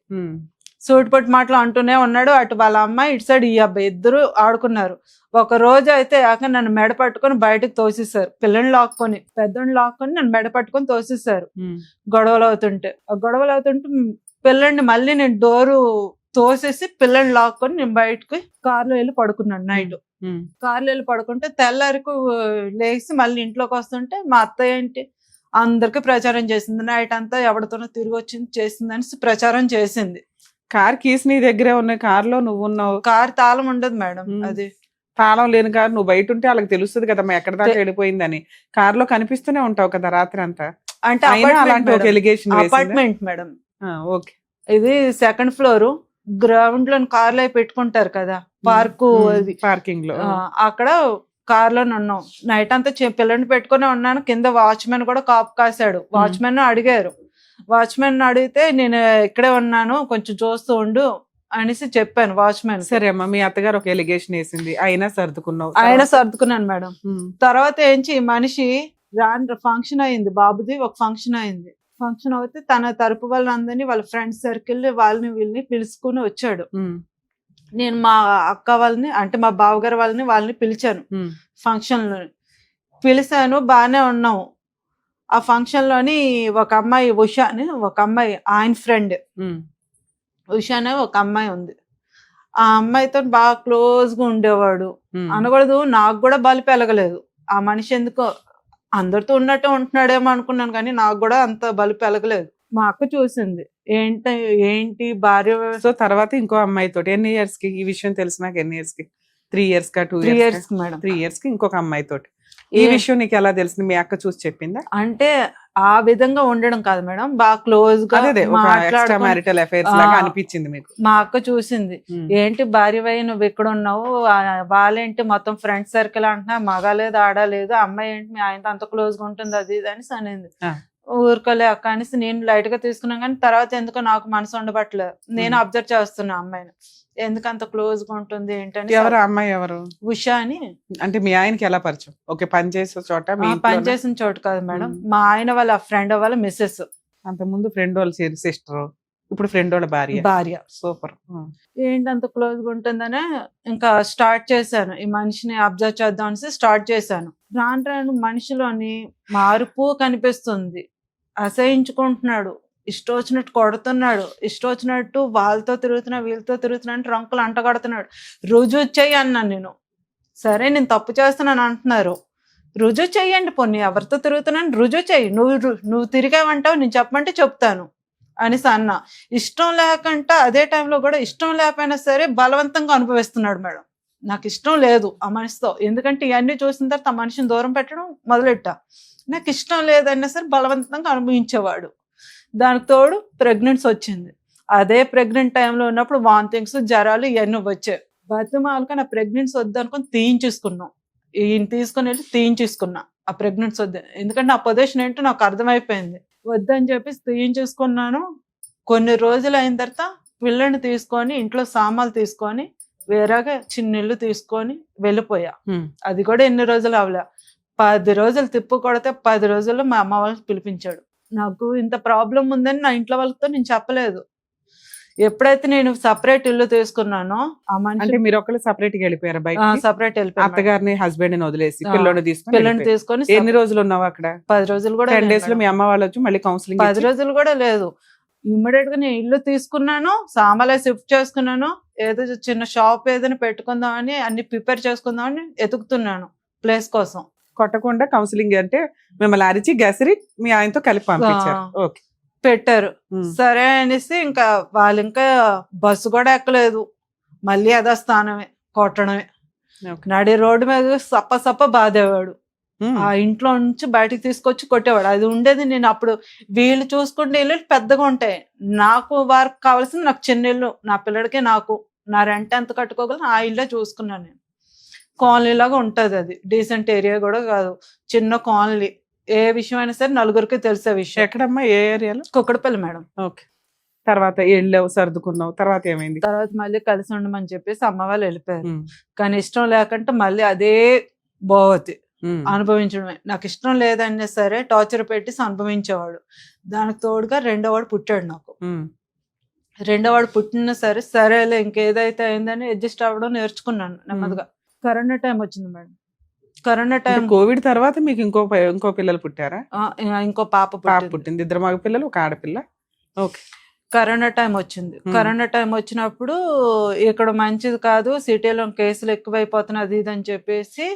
సూటిపట్టు మాటలు అంటూనే ఉన్నాడు. అటు వాళ్ళ అమ్మాయి ఇటు సైడ్ ఈ అబ్బాయి ఇద్దరు ఆడుకున్నారు. ఒక రోజు అయితే నన్ను మెడ పట్టుకొని బయటకు తోసేసారు. పిల్లని లాక్కొని పెద్దోడిని లాక్కొని నన్ను మెడ పట్టుకొని తోసేసారు. గొడవలు అవుతుంటే పిల్లని మళ్ళీ నేను డోరు తోసేసి పిల్లని లాక్కొని నేను బయటకు కార్లో వెళ్ళి పడుకున్నాను. నైట్ కార్లో వెళ్ళి పడుకుంటే తెల్లారికి లేచి మళ్ళీ ఇంట్లోకి వస్తుంటే మా అత్తయ్య ఏంటి అందరికి ప్రచారం చేసింది, నైట్ అంతా ఎవరితోనో తిరిగి వచ్చింది చేసిందని ప్రచారం చేసింది. కార్ కీస్ నీ దగ్గరే ఉన్నాయి, కార్ లో నువ్వు ఉన్నావు. కార్ తాళం ఉండదు మేడం, అది తాళం లేని కారు నువ్వు బయట ఉంటే వాళ్ళకి తెలుస్తుంది కదా ఎక్కడ దాకా వెళ్ళిపోయిందని. కార్ లో కనిపిస్తూనే ఉంటావు కదా రాత్రి అంతా. అంటే అలాంటి ఒక ఎలిగేషన్ అపార్ట్మెంట్ మేడం. ఓకే, ఇది 2nd ఫ్లోర్, గ్రౌండ్ లో కార్లో పెట్టుకుంటారు కదా పార్కు, అది పార్కింగ్ లో. అక్కడ కార్ లో ఉన్నాం. నైట్ అంతా పిల్లని పెట్టుకునే ఉన్నాను. కింద వాచ్మెన్ కూడా కాపు కాశాడు. వాచ్మెన్ అడిగారు, వాచ్మెన్ అడిగితే నేను ఇక్కడే ఉన్నాను కొంచెం చూస్తూ ఉండు అనేసి చెప్పాను వాచ్మెన్. సరే అమ్మా, మీ అత్తగారు ఒక ఎలిగేషన్ వేసింది, అయినా సర్దుకున్నాను మేడం. తర్వాత ఏంచి మనిషి ఫంక్షన్ అయింది, బాబుది ఒక ఫంక్షన్ అయింది. ఫంక్షన్ అయితే తన తరపు వాళ్ళందరినీ వాళ్ళ ఫ్రెండ్స్ సర్కిల్ వాళ్ళని వీళ్ళని పిలుచుకుని వచ్చాడు. నేను మా అక్క వాళ్ళని అంటే మా బావగారు వాళ్ళని పిలిచాను. ఫంక్షన్ లో పిలిచాను, బాగానే ఉన్నాము. ఆ ఫంక్షన్ లోని ఒక అమ్మాయి ఉషా అని ఒక అమ్మాయి, ఆయన ఫ్రెండ్ ఉషా అనే ఒక అమ్మాయి ఉంది. ఆ అమ్మాయితో బాగా క్లోజ్ గా ఉండేవాడు. అనకూడదు, నాకు కూడా బలి పెరగలేదు. ఆ మనిషి ఎందుకో అందరితో ఉన్నట్టే ఉంటున్నాడేమో అనుకున్నాను, కానీ నాకు కూడా అంత బలి పెరగలేదు. మా అక్క చూసింది, ఏంటి భార్య. సో తర్వాత ఇంకో అమ్మాయితో ఎన్ని ఇయర్స్ కి ఈ విషయం తెలిసినాక, ఎన్ని ఇయర్స్ కి? 3 years కా 2 3 years years మేడం. 3 years కి ఇంకొక అమ్మాయితో. ఈ విషయం నీకు ఎలా తెలిసింది? మీ అక్క చూసి చెప్పిందా? అంటే ఆ విధంగా ఉండడం కాదు మేడం, బాగా క్లోజ్ గా మ్యారిటల్ అఫైర్స్ లాగా అనిపించింది మీకు? మా అక్క చూసింది, ఏంటి భార్య వై నువ్వు ఇక్కడ ఉన్నావు, వాళ్ళేంటి మొత్తం ఫ్రెండ్ సర్కిల్ అంటున్నా, మగ లేదు ఆడలేదు, అమ్మాయి ఏంటి మీ ఆయనతో అంత క్లోజ్ గా ఉంటుంది అది ఇది అని అనింది. ఊరుకోలే అక్క అనేసి నేను లైట్ గా తీసుకున్నాను, కానీ తర్వాత ఎందుకో నాకు మనసు ఉండబట్టలేదు. నేను అబ్జర్వ్ చేస్తున్నా అమ్మాయిని, ఎందుకు అంత క్లోజ్ గా ఉంటుంది ఏంటని. ఎవరు అమ్మాయి? ఎవరు? ఉషా అని. అంటే మీ ఆయనకి ఎలా పరిచయం? ఓకే, పని చేసే చోట? పని చేసిన చోటు కాదు మేడం, మా ఆయన వాళ్ళ ఫ్రెండ్ వాళ్ళ మిస్సెస్. అంత ముందు ఫ్రెండ్ వాళ్ళ సిస్టర్, ఇప్పుడు ఫ్రెండ్ వాళ్ళ భార్య. సూపర్. ఏంటి అంత క్లోజ్ గా ఉంటుందనే ఇంకా స్టార్ట్ చేశాను, ఈ మనిషిని అబ్జర్వ్ చేద్దాం అనేసి స్టార్ట్ చేశాను. రాను రాను మనిషిలోని మార్పు కనిపిస్తుంది. అసహించుకుంటున్నాడు, ఇష్టం వచ్చినట్టు కొడుతున్నాడు, ఇష్టం వచ్చినట్టు వాళ్ళతో తిరుగుతున్నాడు వీళ్ళతో తిరుగుతున్నాడు, రంకులు అంటగడుతున్నాడు. రుజువు చెయ్యి అన్నాను నేను. సరే నేను తప్పు చేస్తున్నాను అంటున్నారు, రుజువు చెయ్యండి, పొన్ని ఎవరితో తిరుగుతున్నాను రుజువు చెయ్యి, నువ్వు తిరిగావంటావు, నేను చెప్పమంటే చెప్తాను అనేసి అన్నా. ఇష్టం లేకుండా అదే టైంలో కూడా ఇష్టం లేకపోయినా సరే బలవంతంగా అనుభవిస్తున్నాడు మేడం. నాకు ఇష్టం లేదు ఆ మనిషితో, ఎందుకంటే ఇవన్నీ చూసిన తర్వాత ఆ మనిషిని దూరం పెట్టడం మొదలెట్టా. నాకు ఇష్టం లేదన్నా సరే బలవంతంగా అనుభవించేవాడు. దానికి తోడు ప్రెగ్నెన్సీ వచ్చింది. అదే ప్రెగ్నెంట్ టైంలో ఉన్నప్పుడు వామిటింగ్స్, జ్వరాలు ఇవన్నీ వచ్చాయి. బతిమాలక నా ప్రెగ్నెన్సీ వద్దనుకొని తీయించేసుకున్నాం. ఈయన తీసుకుని వెళ్ళి తీయించేసుకున్నా ఆ ప్రెగ్నెన్సీ వద్ద, ఎందుకంటే నా పొజిషన్ ఏంటో నాకు అర్థమైపోయింది. వద్దని చెప్పేసి తీయించేసుకున్నాను. కొన్ని రోజులు అయిన తర్వాత పిల్లని తీసుకొని ఇంట్లో సామాన్లు తీసుకొని వేరేగా చిన్న ఇల్లు తీసుకొని వెళ్ళిపోయా. అది కూడా ఎన్ని రోజులు అవలే, 10 రోజులు తిప్పు కొడితే 10 రోజుల్లో మా అమ్మ వాళ్ళకి పిలిపించాడు. నాకు ఇంత ప్రాబ్లం ఉందని నా ఇంట్లో వాళ్ళతో నేను చెప్పలేదు. ఎప్పుడైతే నేను సపరేట్ ఇల్లు తీసుకున్నానో ఆ మనిషి, మీరు ఒకళ్ళు సపరేట్ గా వెళ్ళిపోయారు బయట? సపరేట్ వెళ్ళిపోయారు. అత్తగారిని హస్బెండ్ ని వదిలేసి పిల్లని తీసుకొని. ఎన్ని రోజులు ఉన్నావు అక్కడ? 10 రోజులు కూడా. 10 days లో మీ అమ్మ వాళ్ళు వచ్చి మళ్ళీ కౌన్సిలింగ్? 10 రోజులు కూడా లేదు. ఇమ్మీడియట్ గా నేను ఇల్లు తీసుకున్నాను, సామాన్లు షిఫ్ట్ చేసుకున్నాను, ఏదో చిన్న షాప్ ఏదైనా పెట్టుకుందామని అన్ని ప్రిపేర్ చేసుకుందామని ఎతుకుతున్నాను ప్లేస్ కోసం. కొట్టకుండా కౌన్సిలింగ్ అంటే మిమ్మల్ని అరిచి గసిరి మీ ఆయనతో కలిపి పంపించారు. ఓకే, పెట్టారు. సరే అనేసి ఇంకా వాళ్ళు ఇంకా బస్సు కూడా ఎక్కలేదు, మళ్ళీ అదే స్థానమే కొట్టడమే. నడి రోడ్డు మీద సప్ప బాధేవాడు. ఆ ఇంట్లో నుంచి బయటకు తీసుకొచ్చి కొట్టేవాడు. అది ఉండేది నేను అప్పుడు వీళ్ళు చూసుకుంటే ఇల్లు పెద్దగా ఉంటాయి, నాకు వారికి కావాల్సింది నాకు చిన్న ఇల్లు, నా పిల్లడికి నాకు నా రెంట్ ఎంత కట్టుకోగలను ఆ ఇల్లే చూసుకున్నాను నేను. కాలనీ లాగా ఉంటది, అది డీసెంట్ ఏరియా కూడా కాదు, చిన్న కాలనీ. ఏ విషయం అయినా సరే నలుగురికి తెలిసే విషయం. ఎక్కడమ్మా, ఏ ఏరియాలో? కుక్కడపల్లి మేడం. ఓకే, తర్వాత వెళ్ళావు, సర్దుకున్నావు, తర్వాత ఏమైంది? తర్వాత మళ్ళీ కలిసి ఉండమని చెప్పేసి అమ్మ వాళ్ళు వెళ్ళిపోయారు. కానీ ఇష్టం లేకుంటే మళ్ళీ అదే భోవతి అనుభవించడమే. నాకు ఇష్టం లేదన్నా సరే టార్చర్ పెట్టేసి అనుభవించేవాడు. దానికి తోడుగా రెండోవాడు పుట్టాడు నాకు. రెండోవాడు పుట్టినా సరే సరేలే ఇంకేదైతే అయిందని అడ్జస్ట్ అవ్వడం నేర్చుకున్నాను నెమ్మదిగా. కరోనా టైం వచ్చింది మేడం. కరోనా టైం, కోవిడ్ తర్వాత మీకు ఇంకో పిల్లలు పుట్టారా? ఇంకో పాప పుట్టింది, 2 మగ పిల్లలు 1 ఆడపిల్ల. ఓకే, కరోనా టైం వచ్చింది. కరోనా టైం వచ్చినప్పుడు ఇక్కడ మంచిది కాదు, సిటీలో కేసులు ఎక్కువైపోతున్నాయి అది ఇది అని చెప్పేసి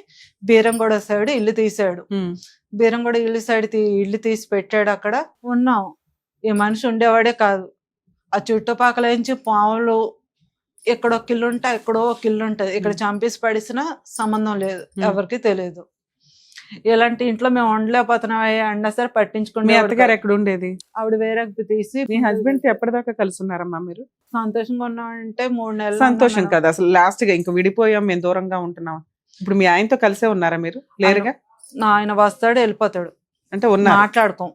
బీరంగూడ సైడ్ ఇల్లు తీసాడు. బీరంగూడ ఇల్లు తీసి పెట్టాడు. అక్కడ ఉన్నాం. ఈ మనిషి ఉండేవాడే కాదు, ఆ చుట్టుపక్కల నుంచి పాములు ఎక్కడ ఒక ఇల్లు ఉంటా ఎక్కడో ఒక ఇల్లు ఉంటది, ఇక్కడ చంపేసి పడిసిన సంబంధం లేదు, ఎవరికి తెలియదు. ఇలాంటి ఇంట్లో మేము ఉండలేకపోతున్నాం అన్నా సరే పట్టించుకుంటే. అత్తగారు ఎక్కడ ఉండేది? ఆవిడ వేరే తీసి. మీ హస్బెండ్ ఎప్పటిదాకా కలిసి ఉన్నారమ్మా మీరు? సంతోషంగా ఉన్నామంటే 3 నెలలు. సంతోషం కదా అసలు, లాస్ట్ గా ఇంకా విడిపోయాం మేము దూరంగా ఉంటున్నాం. ఇప్పుడు మీ ఆయనతో కలిసే ఉన్నారా మీరు? లేరుగా. ఆయన వస్తాడు వెళ్ళిపోతాడు, అంటే ఉన్నా మాట్లాడుకోం.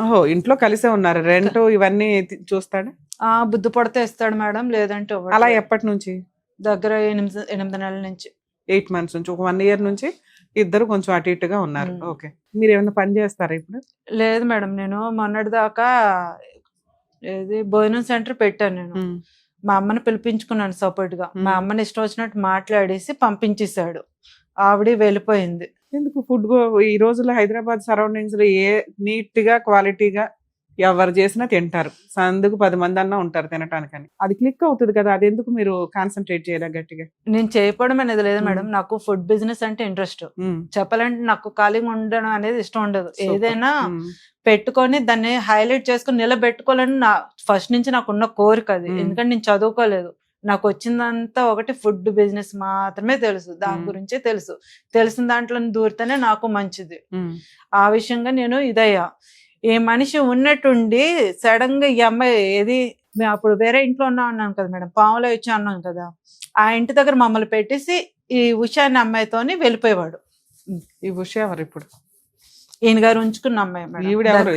ఓహో, ఇంట్లో కలిసే ఉన్నారు. రెంట్ ఇవన్నీ చూస్తాడు? బుద్ధి పడితే ఇస్తాడు మేడం, లేదంటే. అలా ఎప్పటి నుంచి? దగ్గర 8 నెలల నుంచి. 8 months నుంచి, ఒక 1 year నుంచి ఇద్దరు కొంచెం అటు ఇటుగా ఉన్నారు. ఓకే, మీరు ఏమైనా పని చేస్తారా ఇప్పుడు? లేదు మేడం, నేను మొన్నటి దాకా భోజనం సెంటర్ పెట్టాను. నేను మా అమ్మని పిలిపించుకున్నాను సపోర్ట్ గా. మా అమ్మని ఇష్టం వచ్చినట్టు మాట్లాడేసి పంపించేశాడు. ఆవిడ వెళ్ళిపోయింది. ఎందుకు? ఫుడ్ ఈ రోజుల్లో హైదరాబాద్ సరౌండింగ్స్ లో ఏ నీట్ గా క్వాలిటీగా ఎవరు చేసినా తింటారు, సందుకు 10 మంది అన్నా ఉంటారు తినటానికని. అది క్లిక్ అవుతుంది కదా, అది ఎందుకు మీరు కాన్సన్ట్రేట్ చేయలే గట్టిగా? నేను చేయకపోవడం అనేది లేదు మేడం, నాకు ఫుడ్ బిజినెస్ అంటే ఇంట్రెస్ట్. చెప్పాలంటే నాకు ఖాళీగా ఉండడం అనేది ఇష్టం ఉండదు. ఏదైనా పెట్టుకొని దాన్ని హైలైట్ చేసుకొని నిలబెట్టుకోవాలని నా ఫస్ట్ నుంచి నాకున్న కోరిక అది. ఎందుకంటే నేను చదువుకోలేదు, నాకు వచ్చిందంతా ఒకటి ఫుడ్ బిజినెస్ మాత్రమే తెలుసు, దాని గురించే తెలుసు. తెలిసిన దాంట్లో దూరితేనే నాకు మంచిది. ఆ విషయంగా నేను ఇదయ్యా. ఏ మనిషి ఉన్నట్టుండి సడన్ గా ఈ అమ్మాయి ఏది, మేము అప్పుడు వేరే ఇంట్లో ఉన్నాం కదా మేడం, పాములో వచ్చి అన్నాం కదా, ఆ ఇంటి దగ్గర మమ్మల్ని పెట్టేసి ఈ ఉషా అనే అమ్మాయితోని వెళ్ళిపోయేవాడు. ఈ ఉషా ఎవరు ఇప్పుడు? ఈయన గారు ఉంచుకున్న అమ్మాయి మేడం. ఈవిడ ఎవరు?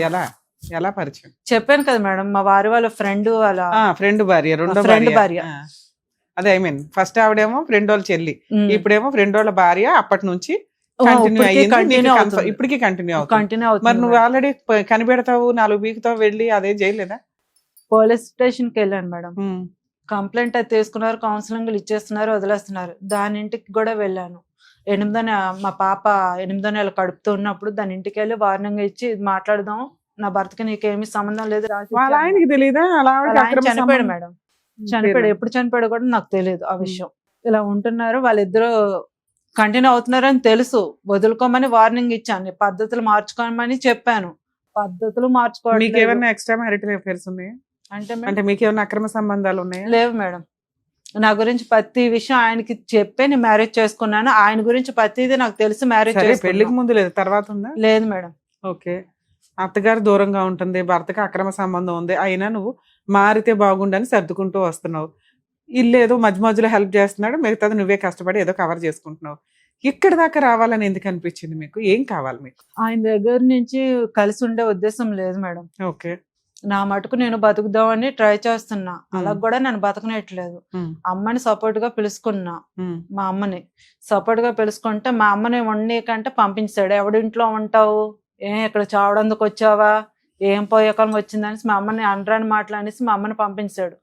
ఎలా పరిచయం? చెప్పాను కదా మేడం, మా వారి వాళ్ళ ఫ్రెండ్, వాళ్ళ ఫ్రెండ్ భార్య, రెండో ఫ్రెండ్ భార్య. అదే ఐ మీన్ ఫస్ట్ ఆవిడేమో ఫ్రెండ్ వాళ్ళ చెల్లి, ఇప్పుడేమో ఫ్రెండ్ వాళ్ళ భార్య. అప్పటి నుంచి ఇప్పటికీ కంటిన్యూ అవుతుంది. మరి నువ్వు ఆల్రెడీ కనిపెడతావు, 4 వీక్తో వెళ్ళి అదే చేయలేదా? పోలీస్ స్టేషన్ కి వెళ్ళాను మేడం, కంప్లైంట్ అది తీసుకున్నారు, కౌన్సిలింగ్ ఇచ్చేస్తున్నారు, వదిలేస్తున్నారు. దాని ఇంటికి కూడా వెళ్ళాను. మా పాప 8వ నెల కడుపుతూ ఉన్నప్పుడు దాని ఇంటికి వెళ్ళి వార్నింగ్ ఇచ్చి, ఇది మాట్లాడదాం, నా భర్తకి నీకేమీ సంబంధం లేదు. ఆయనకి తెలీదా? చనిపోయాడు మేడం, చనిపోయాడు. ఎప్పుడు చనిపోయాడు కూడా నాకు తెలియదు ఆ విషయం. ఇలా ఉంటున్నారు, వాళ్ళిద్దరూ కంటిన్యూ అవుతున్నారు అని తెలుసు, వదులుకోమని వార్నింగ్ ఇచ్చాను, పద్ధతులు మార్చుకోమని చెప్పాను. పద్ధతులు మార్చుకోవడం. మీకు ఏమైనా ఎక్స్ట్రా మ్యారిటల్ అఫైర్స్ ఉన్నాయా? అంటే మీకు ఏమైనా అక్రమ సంబంధాలు ఉన్నాయా? లేవు మేడం. నా గురించి ప్రతి విషయం ఆయనకి చెప్పే నేను మ్యారేజ్ చేసుకున్నాను. ఆయన గురించి ప్రతిదీ నాకు తెలిసి మ్యారేజ్ చేసుకున్నాను. పెళ్లికి ముందు లేదు, తర్వాత ఉందా? లేదు మేడం. ఓకే. అత్తగారు దూరంగా ఉంటుంది, భర్తకి అక్రమ సంబంధం ఉంది, అయినా నువ్వు మారితే బాగుండని సర్దుకుంటూ వస్తున్నావు. ఇల్లు ఏదో మధ్య మధ్యలో హెల్ప్ చేస్తున్నాడు, మిగతాది నువ్వే కష్టపడి ఏదో కవర్ చేసుకుంటున్నావు. ఇక్కడ దాకా రావాలని ఎందుకు అనిపించింది మీకు? ఏం కావాలి మీకు? ఆయన దగ్గర నుంచి కలిసి ఉండే ఉద్దేశం లేదు మేడం. ఓకే. నా మటుకు నేను బతుకుదామని ట్రై చేస్తున్నా, అలా కూడా నేను బతకనట్లేదు. అమ్మని సపోర్ట్ గా పిలుచుకున్నా, మా అమ్మని సపోర్ట్ గా పిలుచుకుంటే మా అమ్మని వండేకంటే పంపించాడు. ఎవడింట్లో ఉంటావు, ఇక్కడ చావడందుకు వచ్చావా, ఏం పోయేకాలం వచ్చిందనేసి మా అమ్మని అనరాని మాట్లాడేసి మా అమ్మని పంపించాడు.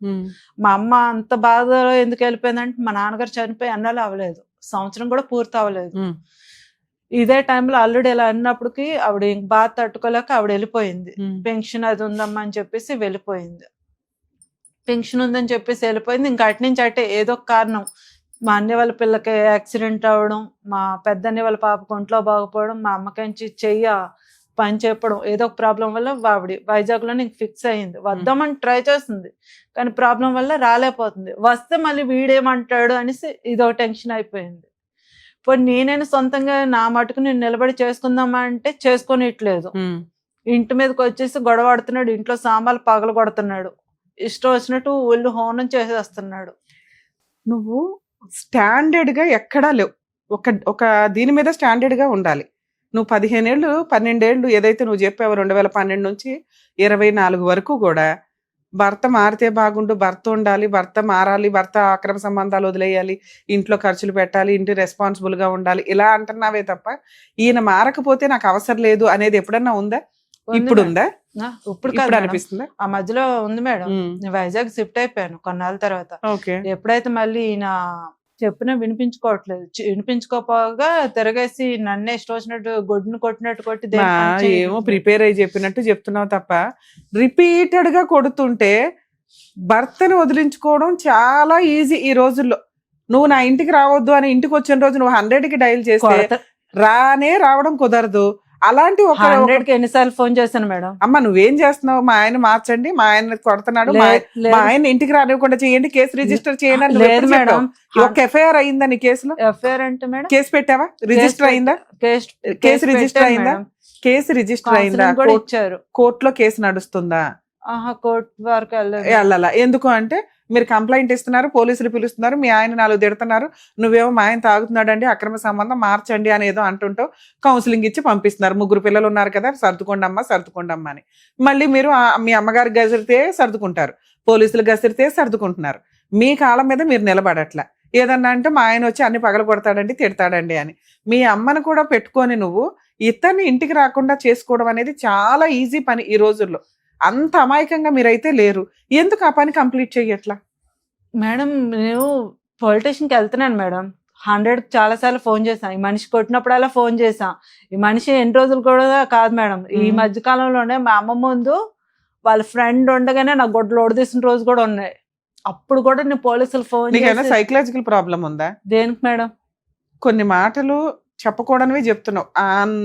మా అమ్మ అంత బాధలో ఎందుకు వెళ్ళిపోయిందంటే, మా నాన్నగారు చనిపోయి అన్నాళ్ళు అవ్వలేదు, సంవత్సరం కూడా పూర్తి అవ్వలేదు. ఇదే టైంలో అల్లుడు ఇలా అన్నప్పటికి ఆవిడ ఇంక బాధ తట్టుకోలేక ఆవిడ వెళ్ళిపోయింది. పెన్షన్ అది ఉందమ్మా అని చెప్పేసి వెళ్ళిపోయింది. పెన్షన్ ఉందని చెప్పేసి వెళ్ళిపోయింది. ఇంకా అటు నుంచి అటే ఏదో ఒక కారణం, మా అన్నయ్య వాళ్ళ పిల్లకి యాక్సిడెంట్ అవ్వడం, మా పెద్దన్నయ్య వాళ్ళ పాపకు ఒంట్లో బాగుపోవడం, మా అమ్మకించి చెయ్య పని చెప్పడం, ఏదో ఒక ప్రాబ్లం వల్ల ఆవిడ వైజాగ్లో ఇంక ఫిక్స్ అయ్యింది. వద్దామని ట్రై చేస్తుంది, కానీ ప్రాబ్లం వల్ల రాలేకపోతుంది. వస్తే మళ్ళీ వీడేమంటాడు అనేసి ఇదో టెన్షన్ అయిపోయింది. ఇప్పుడు నేనైనా సొంతంగా నా మటుకు నేను నిలబడి చేసుకుందామా అంటే చేసుకోనిట్లేదు. ఇంటి మీదకి వచ్చేసి గొడవ ఆడుతున్నాడు, ఇంట్లో సామాన్లు పగలు కొడుతున్నాడు, ఇష్టం వచ్చినట్టు ఒళ్ళు హోనం చేసేస్తున్నాడు. నువ్వు స్టాండర్డ్ గా ఎక్కడా లేవు, ఒక దీని మీద స్టాండర్డ్ గా ఉండాలి. నువ్వు 15 ఏళ్ళు 12 ఏళ్ళు ఏదైతే నువ్వు చెప్పావు, 2012 నుంచి 24 వరకు కూడా భర్త మారితే బాగుండు, భర్త ఉండాలి, భర్త మారాలి, భర్త అక్రమ సంబంధాలు వదిలేయాలి, ఇంట్లో ఖర్చులు పెట్టాలి, ఇంటి రెస్పాన్సిబుల్ గా ఉండాలి, ఇలా అంటున్నావే తప్ప ఈయన మారకపోతే నాకు అవసరం లేదు అనేది ఎప్పుడన్నా ఉందా? ఇప్పుడు ఉందా? ఇప్పుడు అనిపిస్తుందా? ఆ మధ్యలో ఉంది మేడం. నేను వైజాగ్ షిఫ్ట్ అయిపోయాను కొన్నాళ్ళ తర్వాత. ఎప్పుడైతే మళ్ళీ ఈయన చెప్పినా వినిపించుకోపోగా తిరగేసి నన్నే ఇష్టం వచ్చినట్టు గొడ్డును కొట్టినట్టు కొట్టి ఏమో ప్రిపేర్ అయ్యి చెప్పినట్టు చెప్తున్నావు తప్ప, రిపీటెడ్ గా కొడుతుంటే భర్తను వదిలించుకోవడం చాలా ఈజీ ఈ రోజుల్లో. నువ్వు నా ఇంటికి రావద్దు అని ఇంటికి వచ్చిన రోజు నువ్వు 100కి డైల్ చేస్తే రావడం కుదరదు. అలాంటి ఒక 100కి ఎన్నిసార్లు ఫోన్ చేశాను మేడం. అమ్మ నువ్వేం చేస్తున్నావు, మా ఆయన మార్చండి, మా ఆయన కొడుతున్నాడు, మా ఆయన ఇంటికి రానివ్వకుండా చేయండి, కేసు రిజిస్టర్ చేయండి. లేదు మేడం, ఒక ఎఫ్ఐఆర్ అయిందా నీ కేసులో? ఎఫ్ఐఆర్ అంటే మేడం కేసు పెట్టావా? రిజిస్టర్ అయిందా? కేసు రిజిస్టర్ అయిందా? కేసు రిజిస్టర్ అయిందా? ఇచ్చారు. కోర్టులో కేసు నడుస్తుందా? కోర్టు వరకు వెళ్ళాలా? ఎందుకు అంటే మీరు కంప్లైంట్ ఇస్తున్నారు, పోలీసులు పిలుస్తున్నారు, మీ ఆయన 4 తిడుతున్నారు, నువ్వేమో మా ఆయన తాగుతున్నాడండి, అక్రమ సంబంధం మార్చండి అని ఏదో అంటుంటావు, కౌన్సిలింగ్ ఇచ్చి పంపిస్తున్నారు. 3 పిల్లలు ఉన్నారు కదా, సర్దుకోండమ్మా అని. మళ్ళీ మీరు మీ అమ్మగారు గసిరితే సర్దుకుంటారు, పోలీసులు గసిరితే సర్దుకుంటున్నారు. మీ కాళ్ళ మీద మీరు నిలబడట్లా. ఏదన్నా అంటే మా ఆయన వచ్చి అన్ని పగల కొడతాడండి, తిడతాడండి అని. మీ అమ్మను కూడా పెట్టుకొని నువ్వు ఇతన్ని ఇంటికి రాకుండా చేసుకోవడం అనేది చాలా ఈజీ పని ఈ రోజుల్లో. అంత అమాయకంగా మీరైతే లేరు. ఎందుకు ఆ పని కంప్లీట్ చెయ్యట్లా? మేడం నేను పొలిటీషియన్కి వెళ్తున్నాను మేడం, 100 చాలా సార్లు ఫోన్ చేశాను. ఈ మనిషి కొట్టినప్పుడల్లా ఫోన్ చేశాను. ఈ మనిషి ఎన్ని రోజులు కూడా కాదు మేడం, ఈ మధ్య కాలంలోనే మా అమ్మ ముందు వాళ్ళ ఫ్రెండ్ ఉండగానే నా గొడ్లు ఓడదీసిన రోజు కూడా ఉన్నాయి. అప్పుడు కూడా నేను పోలీసులు ఫోన్ నీకేమైనా చేసి సైకలాజికల్ ప్రాబ్లం ఉందా? దేనికి మేడం? కొన్ని మాటలు చెప్పకూడనివి చెప్తున్నావు ఆన్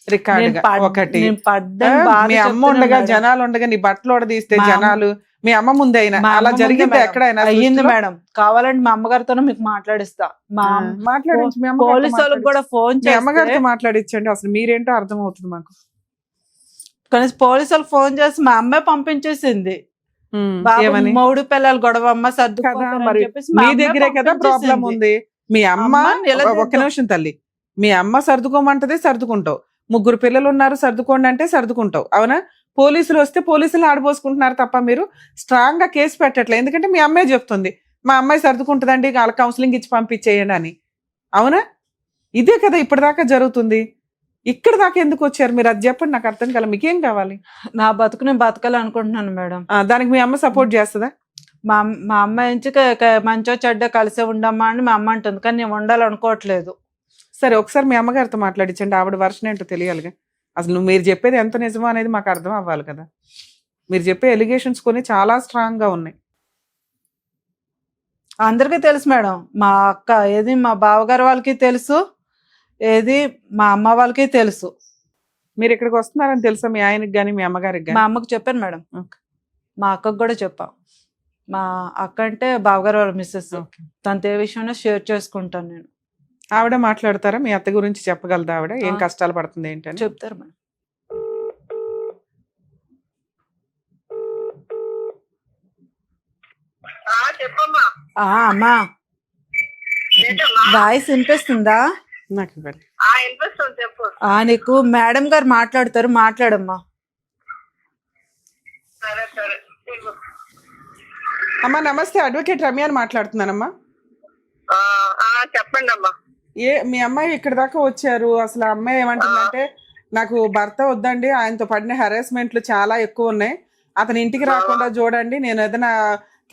రికార్డ్ గా. ఒకటి నేను పడ్డాను బాధ మీ అమ్మ చెప్తున్నాను ఉండగా మేడం. జనాలు ఉండగా నీ బట్టలు ఓడదీస్తే మా అమ్మ- జనాలు మీ అమ్మ ముందే అయినా మా అలా అమ్మ జరిగింది ముందే ఎక్కడైనా అయ్యింది సృష్టిలో? మేడం. కావాలంటే మా అమ్మగారితోనే మీకు మాట్లాడిస్తా. మా మాట్లాడించు మీ అమ్మగారితో పోలీసు వాళ్ళకి కూడా ఫోన్ మీ అమ్మగారితో చేస్తే మాట్లాడించండి. అసలు మీరేంటో అర్థం అవుతుంది మాకు. కానీ పోలీసు వాళ్ళకి ఫోన్ చేసి మా అమ్మే పంపించేసింది. బాబు ఏమని? మూడు పిల్లలు గొడవ అమ్మ కదా సర్దుకోతారు మరి అని చెప్పేసి మా మీ అమ్మే దగ్గరే కదా ప్రాబ్లం పంపించేసింది. ఉంది. మీ అమ్మ అమ్మని ఎలా ఒక్క చేద్దాం? నిమిషం తల్లి, మీ అమ్మ సర్దుకోమంటదే సర్దుకుంటావు. 3 పిల్లలు ఉన్నారు సర్దుకోండి అంటే సర్దుకుంటావు, అవునా? పోలీసులు వస్తే పోలీసులు ఆడబోసుకుంటున్నారు తప్ప మీరు స్ట్రాంగ్ గా కేసు పెట్టట్లేదు. ఎందుకంటే మీ అమ్మాయి చెప్తుంది మా అమ్మాయి సర్దుకుంటుందండి వాళ్ళ కౌన్సిలింగ్ ఇచ్చి పంపించేయండి అని, అవునా? ఇదే కదా ఇప్పటిదాకా జరుగుతుంది. ఇక్కడ దాకా ఎందుకు వచ్చారు మీరు? అది చెప్పండి, నాకు అర్థం కాలే. మీకేం కావాలి? నా బతుకు నేను బతకాలనుకుంటున్నాను మేడం. దానికి మీ అమ్మ సపోర్ట్ చేస్తుందా? మా అమ్మ నుంచి మంచో చెడ్డ కలిసే ఉండమ్మా అని మా అమ్మ అంటుంది, కానీ నేను ఉండాలనుకోవట్లేదు. సరే ఒకసారి మీ అమ్మగారితో మాట్లాడించండి, ఆవిడ వర్షన్ ఏంటో తెలియాలిగా. అసలు మీరు చెప్పేది ఎంత నిజమో అనేది మాకు అర్థం అవ్వాలి కదా. మీరు చెప్పే ఎలిగేషన్స్ కొన్ని చాలా స్ట్రాంగ్ గా ఉన్నాయి. అందరికీ తెలుసు మేడం. మా అక్క ఏది మా బావగారు వాళ్ళకి తెలుసు, ఏది మా అమ్మ వాళ్ళకి తెలుసు. మీరు ఇక్కడికి వస్తున్నారని తెలుసా మీ ఆయనకి కానీ మీ అమ్మగారికి మా కానీ? అమ్మకు చెప్పాను మేడం, ఓకే. మా అక్కకు కూడా చెప్పా. మా అక్క అంటే బావగారు వాళ్ళ మిస్సెస్. ఓకే. తనతో ఏ విషయంలో షేర్ చేసుకుంటాను నేను. ఆవిడ మాట్లాడతారా? మీ అత్త గురించి చెప్పగలదా ఆవిడ ఏం ఆ. కష్టాలు పడుతుంది ఏంటని? చెప్తారు మేడం. చెప్పమ్మా. అమ్మా వాయిస్ వినిపిస్తుందా? నాకు ఇవ్వండి. వినిపిస్తుంది, చెప్పు. నీకు మేడం గారు మాట్లాడతారు, మాట్లాడమ్మా. సరే సరే. అమ్మా నమస్తే, అడ్వకేట్ రమ్య అని మాట్లాడుతున్నానమ్మా. చెప్పండి అమ్మా. మీ అమ్మాయి ఇక్కడ దాకా వచ్చారు. అసలు ఆ అమ్మాయి ఏమంటుందంటే నాకు భర్త వద్దండి, ఆయనతో పడిన హెరాస్మెంట్లు చాలా ఎక్కువ ఉన్నాయి, అతని ఇంటికి రాకుండా చూడండి, నేను ఏదైనా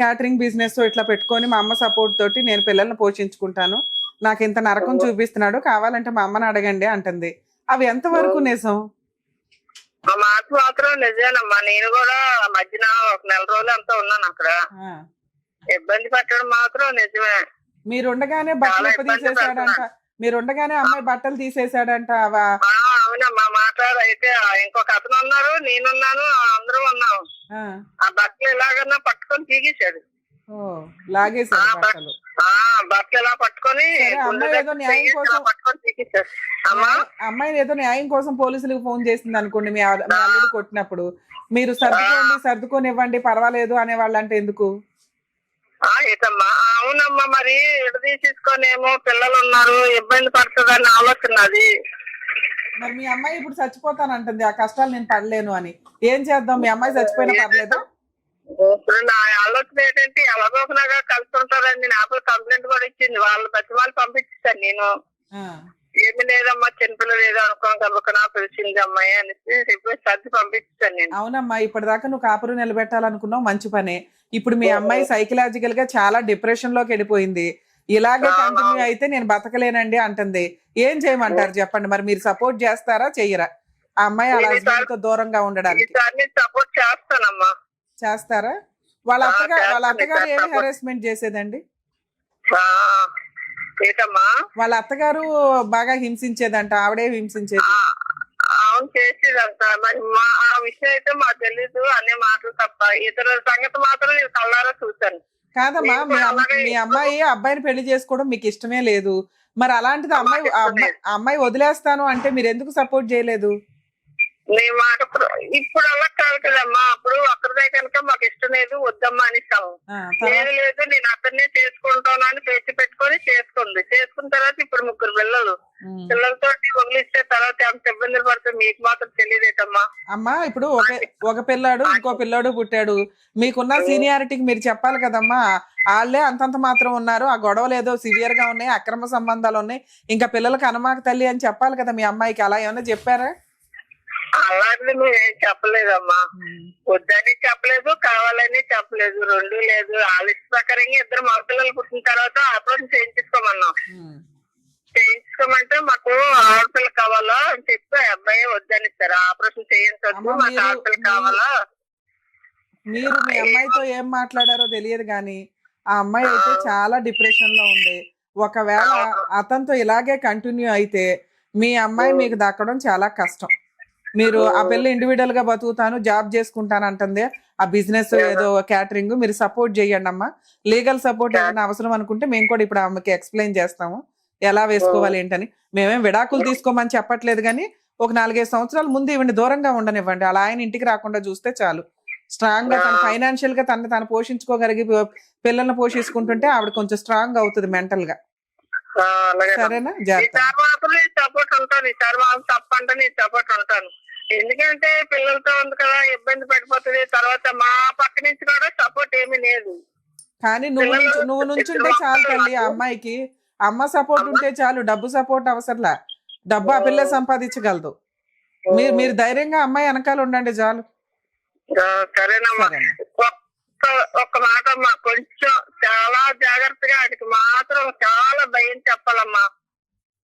క్యాటరింగ్ బిజినెస్ ఇట్లా పెట్టుకొని మా అమ్మ సపోర్ట్ తోటి నేను పిల్లల్ని పోషించుకుంటాను, నాకు ఇంత నరకం చూపిస్తున్నాడు, కావాలంటే మా అమ్మని అడగండి అంటుంది. అవి ఎంతవరకు నిజం? ఆ మాట మాత్రం నిజమేనమ్మా. నేను కూడా మధ్యన ఒక నెల రోజులు అంతా ఉన్నాను అక్కడ. ఇబ్బంది పెట్టడం మాత్రం నిజమే. మీరుండగానే బట్టలు తీసేసాడంట, మీరుండగానే అమ్మాయి బట్టలు తీసేసాడంట. అవునమ్మా మాట్లాడైతే ఇంకొక అతను ఉన్నారు, నేనున్నాను, అందరూ ఉన్నాము. ఆ బట్టలు ఎలాగన్నా పట్టుకొని తీగేశాడు. లాగేసాడు బట్టలు. బట్టలు ఎలా పట్టుకొని అమ్మాయి ఏదో న్యాయం కోసం పట్టుకొని తీగేశాడు. అమ్మా అమ్మాయిని ఏదో న్యాయం కోసం పోలీసులకు ఫోన్ చేసింది అనుకోండి, మీ అల్లుడు కొట్టినప్పుడు మీరు సర్దుకొని ఇవ్వండి పర్వాలేదు అనేవాళ్ళు అంటే ఎందుకు? ఏటమ్మా అవునమ్మా, మరి తీసేసుకొనేమో పిల్లలు ఉన్నారు ఇబ్బంది పడుతుందని ఆలోచన అది. మరి మీ అమ్మాయి ఇప్పుడు చచ్చిపోతానంటుంది, ఆ కష్టాలు నేను పడలేను అని. ఏం చేద్దాం? మీ అమ్మాయి చచ్చిపోయినా పర్లేదా? ఇప్పుడు నా ఆలోచన ఏంటంటే ఎలాగోకలాగా కలిసి ఉంటారని నాకు కంప్లైంట్ కూడా ఇచ్చింది. వాళ్ళు బతిమాలు పంపించాను నేను. ఏమి లేదమ్మా చిన్నపిల్లలు ఏదో అనుకోగలుగుతున్నా పిలిచింది అమ్మాయి అనేసి చెప్పి సర్ది పంపించాను నేను. అవునమ్మా, ఇప్పటిదాకా నువ్వు కాపురం నిలబెట్టాలనుకున్నావు, మంచి పనే. ఇప్పుడు మీ అమ్మాయి సైకలాజికల్ గా చాలా డిప్రెషన్ లోకి వెళ్ళిపోయింది. ఇలాగే కంటిన్యూ అయితే నేను బతకలేనండి అంటుంది. ఏం చేయమంటారు చెప్పండి? మరి మీరు సపోర్ట్ చేస్తారా చెయ్యరా ఆ అమ్మాయి అలా హస్బెండ్ తో దూరంగా ఉండడానికి? సపోర్ట్ చేస్తానమ్మా. చేస్తారా? వాళ్ళ అత్తగారు ఏమి హెరాస్మెంట్ చేసేదండి? ఏటమ్మా వాళ్ళ అత్తగారు బాగా హింసించేదంట, ఆవిడే హింసించేది. అవును చేసేదంట. మరి ఆ విషయం అయితే మాకు తెలీదు, అనే మాటలు తప్ప ఇతర సంగతి మాత్రం నేను కళ్ళారా చూశాను. కాదమ్మా, మీ అమ్మాయి అబ్బాయిని పెళ్లి చేసుకోవడం మీకు ఇష్టమే లేదు. మరి అలాంటిది అమ్మాయి వదిలేస్తాను అంటే మీరు ఎందుకు సపోర్ట్ చేయలేదు? నేను మాట ఇప్పుడు అలా కాదు కదమ్మా. అప్పుడు అక్కడిదే కనుక మాకు ఇష్టం లేదు వద్దమ్మా అనిస్తాము. లేదు నేను అతన్నే చేసుకుంటాను అని పేచి పెట్టుకొని చేసుకుంది. చేసుకున్న తర్వాత ఇప్పుడు 3 పిల్లలు, పిల్లలతో వదిలిస్తే తర్వాత ఎంత ఇబ్బందులు పడుతుంది మీకు మాత్రం తెలియదేటమ్మా. అమ్మా ఇప్పుడు ఒక పిల్లాడు ఇంకో పిల్లాడు పుట్టాడు, మీకున్న సీనియారిటీకి మీరు చెప్పాలి కదమ్మా. వాళ్ళే అంతంత మాత్రం ఉన్నారు, ఆ గొడవలు ఏదో సివియర్ గా ఉన్నాయి, అక్రమ సంబంధాలు ఉన్నాయి, ఇంకా పిల్లలకు అనుమాక తల్లి అని చెప్పాలి కదా మీ అమ్మాయికి. అలా ఏమైనా చెప్పారా? అలాంటిది మేమేం చెప్పలేదమ్మా. వద్దని చెప్పలేదు, కావాలని చెప్పలేదు, 2 లేదు. వాళ్ళ ప్రకారంగా 2 మగపిల్లలు పుట్టిన తర్వాత ఆపరేషన్ చేయించుకోమన్నాం. చేయించుకోమంటే మాకు ఆడపిల్ల కావాలా అని చెప్పి అబ్బాయి వద్దని ఇస్తారు. ఆపరేషన్ చేయించవచ్చు, మాకు ఆడపిల్ల కావాలా. మీరు మీ అమ్మాయితో ఏం మాట్లాడారో తెలియదు కానీ ఆ అమ్మాయి అయితే చాలా డిప్రెషన్ లో ఉంది. ఒకవేళ అతనితో ఇలాగే కంటిన్యూ అయితే మీ అమ్మాయి మీకు దక్కడం చాలా కష్టం. మీరు ఆ పిల్ల ఇండివిడువల్ గా బతుకుతాను జాబ్ చేసుకుంటాను అంటుంది, ఆ బిజినెస్ ఏదో క్యాటరింగ్, మీరు సపోర్ట్ చేయండి అమ్మా. లీగల్ సపోర్ట్ ఏదైనా అవసరం అనుకుంటే మేము కూడా ఇప్పుడు ఆమెకి ఎక్స్ప్లెయిన్ చేస్తాము ఎలా వేసుకోవాలి ఏంటని. మేమేం విడాకులు తీసుకోమని చెప్పట్లేదు కానీ ఒక 4-5 సంవత్సరాల ముందు ఇవన్నీ దూరంగా ఉండనివ్వండి. అలా ఆయన ఇంటికి రాకుండా చూస్తే చాలు. స్ట్రాంగ్ గా తను ఫైనాన్షియల్ గా తను పోషించుకోగలిగి పిల్లల్ని పోషించుకుంటుంటే ఆవిడ కొంచెం స్ట్రాంగ్ అవుతుంది మెంటల్ గా. సరేనా? సపోర్ట్ ఉంటాను ఈసారి వాళ్ళు తప్పంటే నేను సపోర్ట్ ఉంటాను. ఎందుకంటే పిల్లలతో ఉంది కదా ఇబ్బంది పడిపోతుంది. తర్వాత మా పక్క నుంచి కూడా సపోర్ట్ ఏమీ లేదు. కానీ నువ్వు నుంచుంటే చాలు తల్లి. ఆ అమ్మాయికి అమ్మ సపోర్ట్ ఉంటే చాలు, డబ్బు సపోర్ట్ అవసరంలా. డబ్బు ఆ పిల్ల సంపాదించగలదు. మీరు ధైర్యంగా అమ్మాయి వెనకాల ఉండండి చాలు. సరేనమ్మా. ఒక్క మాట అమ్మా, కొంచెం చాలా జాగ్రత్తగా వాడికి మాత్రం చాలా భయం చెప్పాలమ్మా.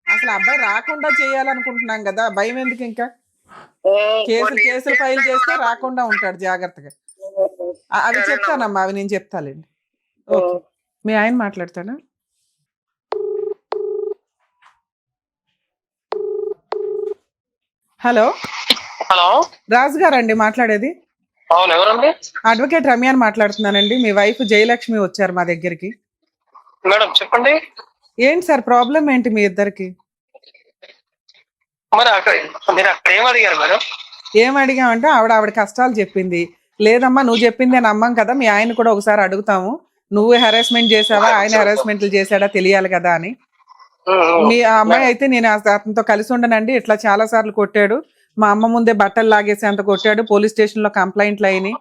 అసలు అబ్బాయి రాకుండా చేయాలనుకుంటున్నాం కదా, భయం ఎందుకు? ఇంకా కేసులు ఫైల్ చేస్తే రాకుండా ఉంటాడు జాగ్రత్తగా. అవి చెప్తానమ్మా, అవి నేను చెప్తాలేండి. ఓకే, మీ ఆయన మాట్లాడతానా? హలో హలో, రాజు గారండి మాట్లాడేది? అవును, ఎవరండి? అడ్వకేట్ రమ్యాని మాట్లాడుతున్నానండి. మీ వైఫ్ జయలక్ష్మి వచ్చారు మా దగ్గరికి. మేడం చెప్పండి. ఏంటి సార్ ప్రాబ్లం ఏంటి మీ ఇద్దరికి? మరి మీరు అక్కడ ఏం అడిగారు మేడం? ఏం అడిగామంటే ఆవిడ కష్టాలు చెప్పింది. లేదమ్మా నువ్వు చెప్పిందే నమ్మం కదా, మీ ఆయన కూడా ఒకసారి అడుగుతాము, నువ్వు హెరాస్మెంట్ చేసావా ఆయన హెరాస్మెంట్లు చేశాడా తెలియాలి కదా అని. మీ అమ్మాయి అయితే నేను అతనితో కలిసి ఉండనండి, ఇట్లా చాలా సార్లు కొట్టాడు, మా అమ్మ ముందే బట్టలు లాగేసి అంత కొట్టాడు, పోలీస్ స్టేషన్ లో కంప్లైంట్లు అయినాయి,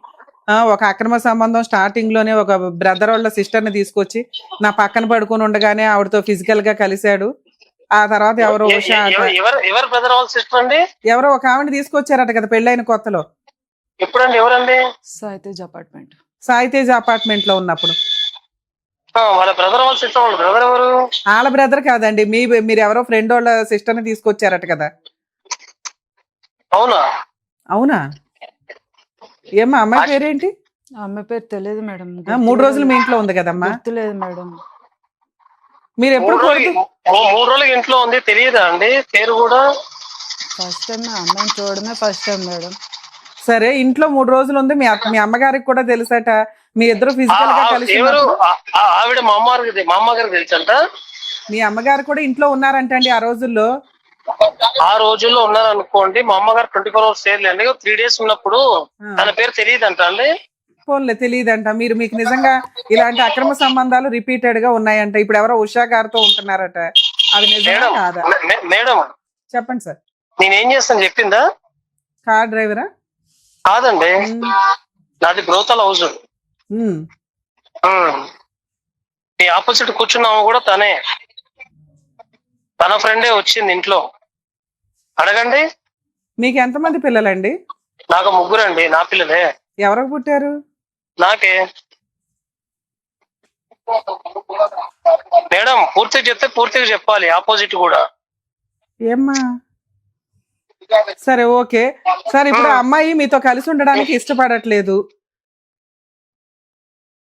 ఒక అక్రమ సంబంధం స్టార్టింగ్ లోనే ఒక బ్రదర్ వాళ్ళ సిస్టర్ ని తీసుకొచ్చి నా పక్కన పడుకొని ఉండగానే ఆవిడతో ఫిజికల్ గా కలిశాడు. ఆ తర్వాత ఎవరో ఎవరో ఒక ఆవిడ తీసుకొచ్చారట కదా పెళ్ళైన కొత్తలో. ఎప్పుడండి? ఎవరండి? సాయితేజ్ అపార్ట్మెంట్ లో ఉన్నప్పుడు. వాళ్ళ బ్రదర్ కాదండి, మీరు ఎవరో ఫ్రెండ్ వాళ్ళ సిస్టర్ ని తీసుకొచ్చారట కదా. అవునా? అవునా? ఏమ్మా అమ్మాయి పేరేంటి? అమ్మాయి పేరు తెలియదు మేడం. 3 రోజులు మీ ఇంట్లో ఉంది కదమ్మా? లేదు మేడం. మీరు ఎప్పుడు 3 రోజులు ఇంట్లో ఉంది, తెలియదా అండి పేరు కూడా? ఫస్ట్ టైం అమ్మాయిని చూడడమే ఫస్ట్ టైం మేడం. సరే, ఇంట్లో 3 రోజులు ఉంది, మీ అమ్మగారికి కూడా తెలుసట, మీ ఇద్దరు ఫిజికల్ గా కలిసి. ఆవిడ మా అమ్మగారికి తెలుసంట. మీ అమ్మగారు కూడా ఇంట్లో ఉన్నారంటండి ఆ రోజుల్లో? ఆ రోజుల్లో ఉన్నారు అనుకోండి. మా అమ్మగారు 24 hours చేయలేండి, 3 days ఉన్నప్పుడు తన పేరు తెలియదంట అండి. ఫోన్లే తెలియదంట. మీకు నిజంగా ఇలాంటి అక్రమ సంబంధాలు రిపీటెడ్ గా ఉన్నాయంట. ఇప్పుడు ఎవరో ఉషా గారితో ఉంటున్నారట, అది నిజంగా కాదా? మేడం చెప్పండి సార్. నేనేం చేస్తాను చెప్పిందా? కార్ డ్రైవరా? కాదండి, నాది బ్రోతల్ హౌస్. ఈ ఆపోజిట్ కూర్చున్నాము కూడా తనే, తన ఫ్రెండే వచ్చింది ఇంట్లో. అడగండి. మీకు ఎంతమంది పిల్లలండి? నాకు 3 అండి. నా పిల్లలే. ఎవరికి పుట్టారు? నాకే. మేడం పూర్తిగా చెప్తే పూర్తిగా చెప్పాలి, ఆపోజిట్ కూడా. ఏమ్మా? సరే ఓకే సార్. ఇప్పుడు అమ్మాయి మీతో కలిసి ఉండడానికి ఇష్టపడట్లేదు,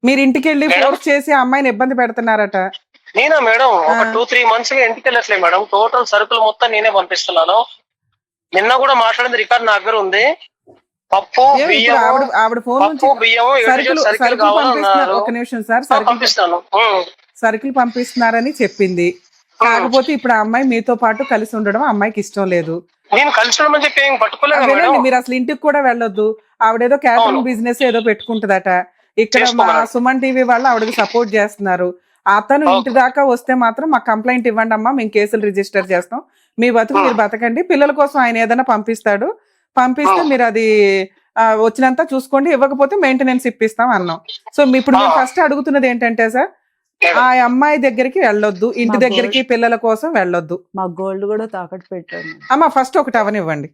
మీరు ఇంటికి వెళ్ళి ఫోర్స్ చేసి అమ్మాయిని ఇబ్బంది పెడుతున్నారట. నేనా మేడం? ఒక 2-3 months గా ఇంటికి వెళ్ళట్లేదు మేడం. టోటల్ సరుకులు మొత్తం నేనే పంపిస్తున్నాను. నిన్న కూడా మాట్లాడింది రికార్డ్ నా దగ్గర ఉంది. పప్పు బియ్యం, ఆవిడ ఫోన్ నుంచి సరుకులు పంపిస్తున్నారు. ఒక నిమిషం సార్, సరుకులు పంపిస్తున్నారని చెప్పింది. కాకపోతే ఇప్పుడు ఆ అమ్మాయి మీతో పాటు కలిసి ఉండడం అమ్మాయికి ఇష్టం లేదు. నేను కలిసి ఉండమని చెప్పి ఏం పట్టుకోలేదు. మీరు అసలు ఇంటికి కూడా వెళ్ళొద్దు. ఆవిడేదో క్యాటరింగ్ బిజినెస్ ఏదో పెట్టుకుంటుందట. ఇక్కడ మా సుమన్ టీవీ వాళ్ళు ఆవిడకి సపోర్ట్ చేస్తున్నారు. అతను ఇంటి దాకా వస్తే మాత్రం మాకు కంప్లైంట్ ఇవ్వండి అమ్మా, మేము కేసులు రిజిస్టర్ చేస్తాం, మీ బతుకు మీరు బతకండి, పిల్లల కోసం ఆయన ఏదైనా పంపిస్తాడు, పంపిస్తే మీరు అది వచ్చినంత చూసుకోండి, ఇవ్వకపోతే మెయింటెనెన్స్ ఇప్పిస్తాం అన్నాం. సో ఇప్పుడు మేము ఫస్ట్ అడుగుతున్నది ఏంటంటే సార్, ఆ అమ్మాయి దగ్గరికి వెళ్ళొద్దు, ఇంటి దగ్గరికి పిల్లల కోసం వెళ్ళొద్దు. మా గోల్డ్ కూడా తాకట్టు పెట్టాను అమ్మా, ఫస్ట్ ఒకటి అవనివ్వండి.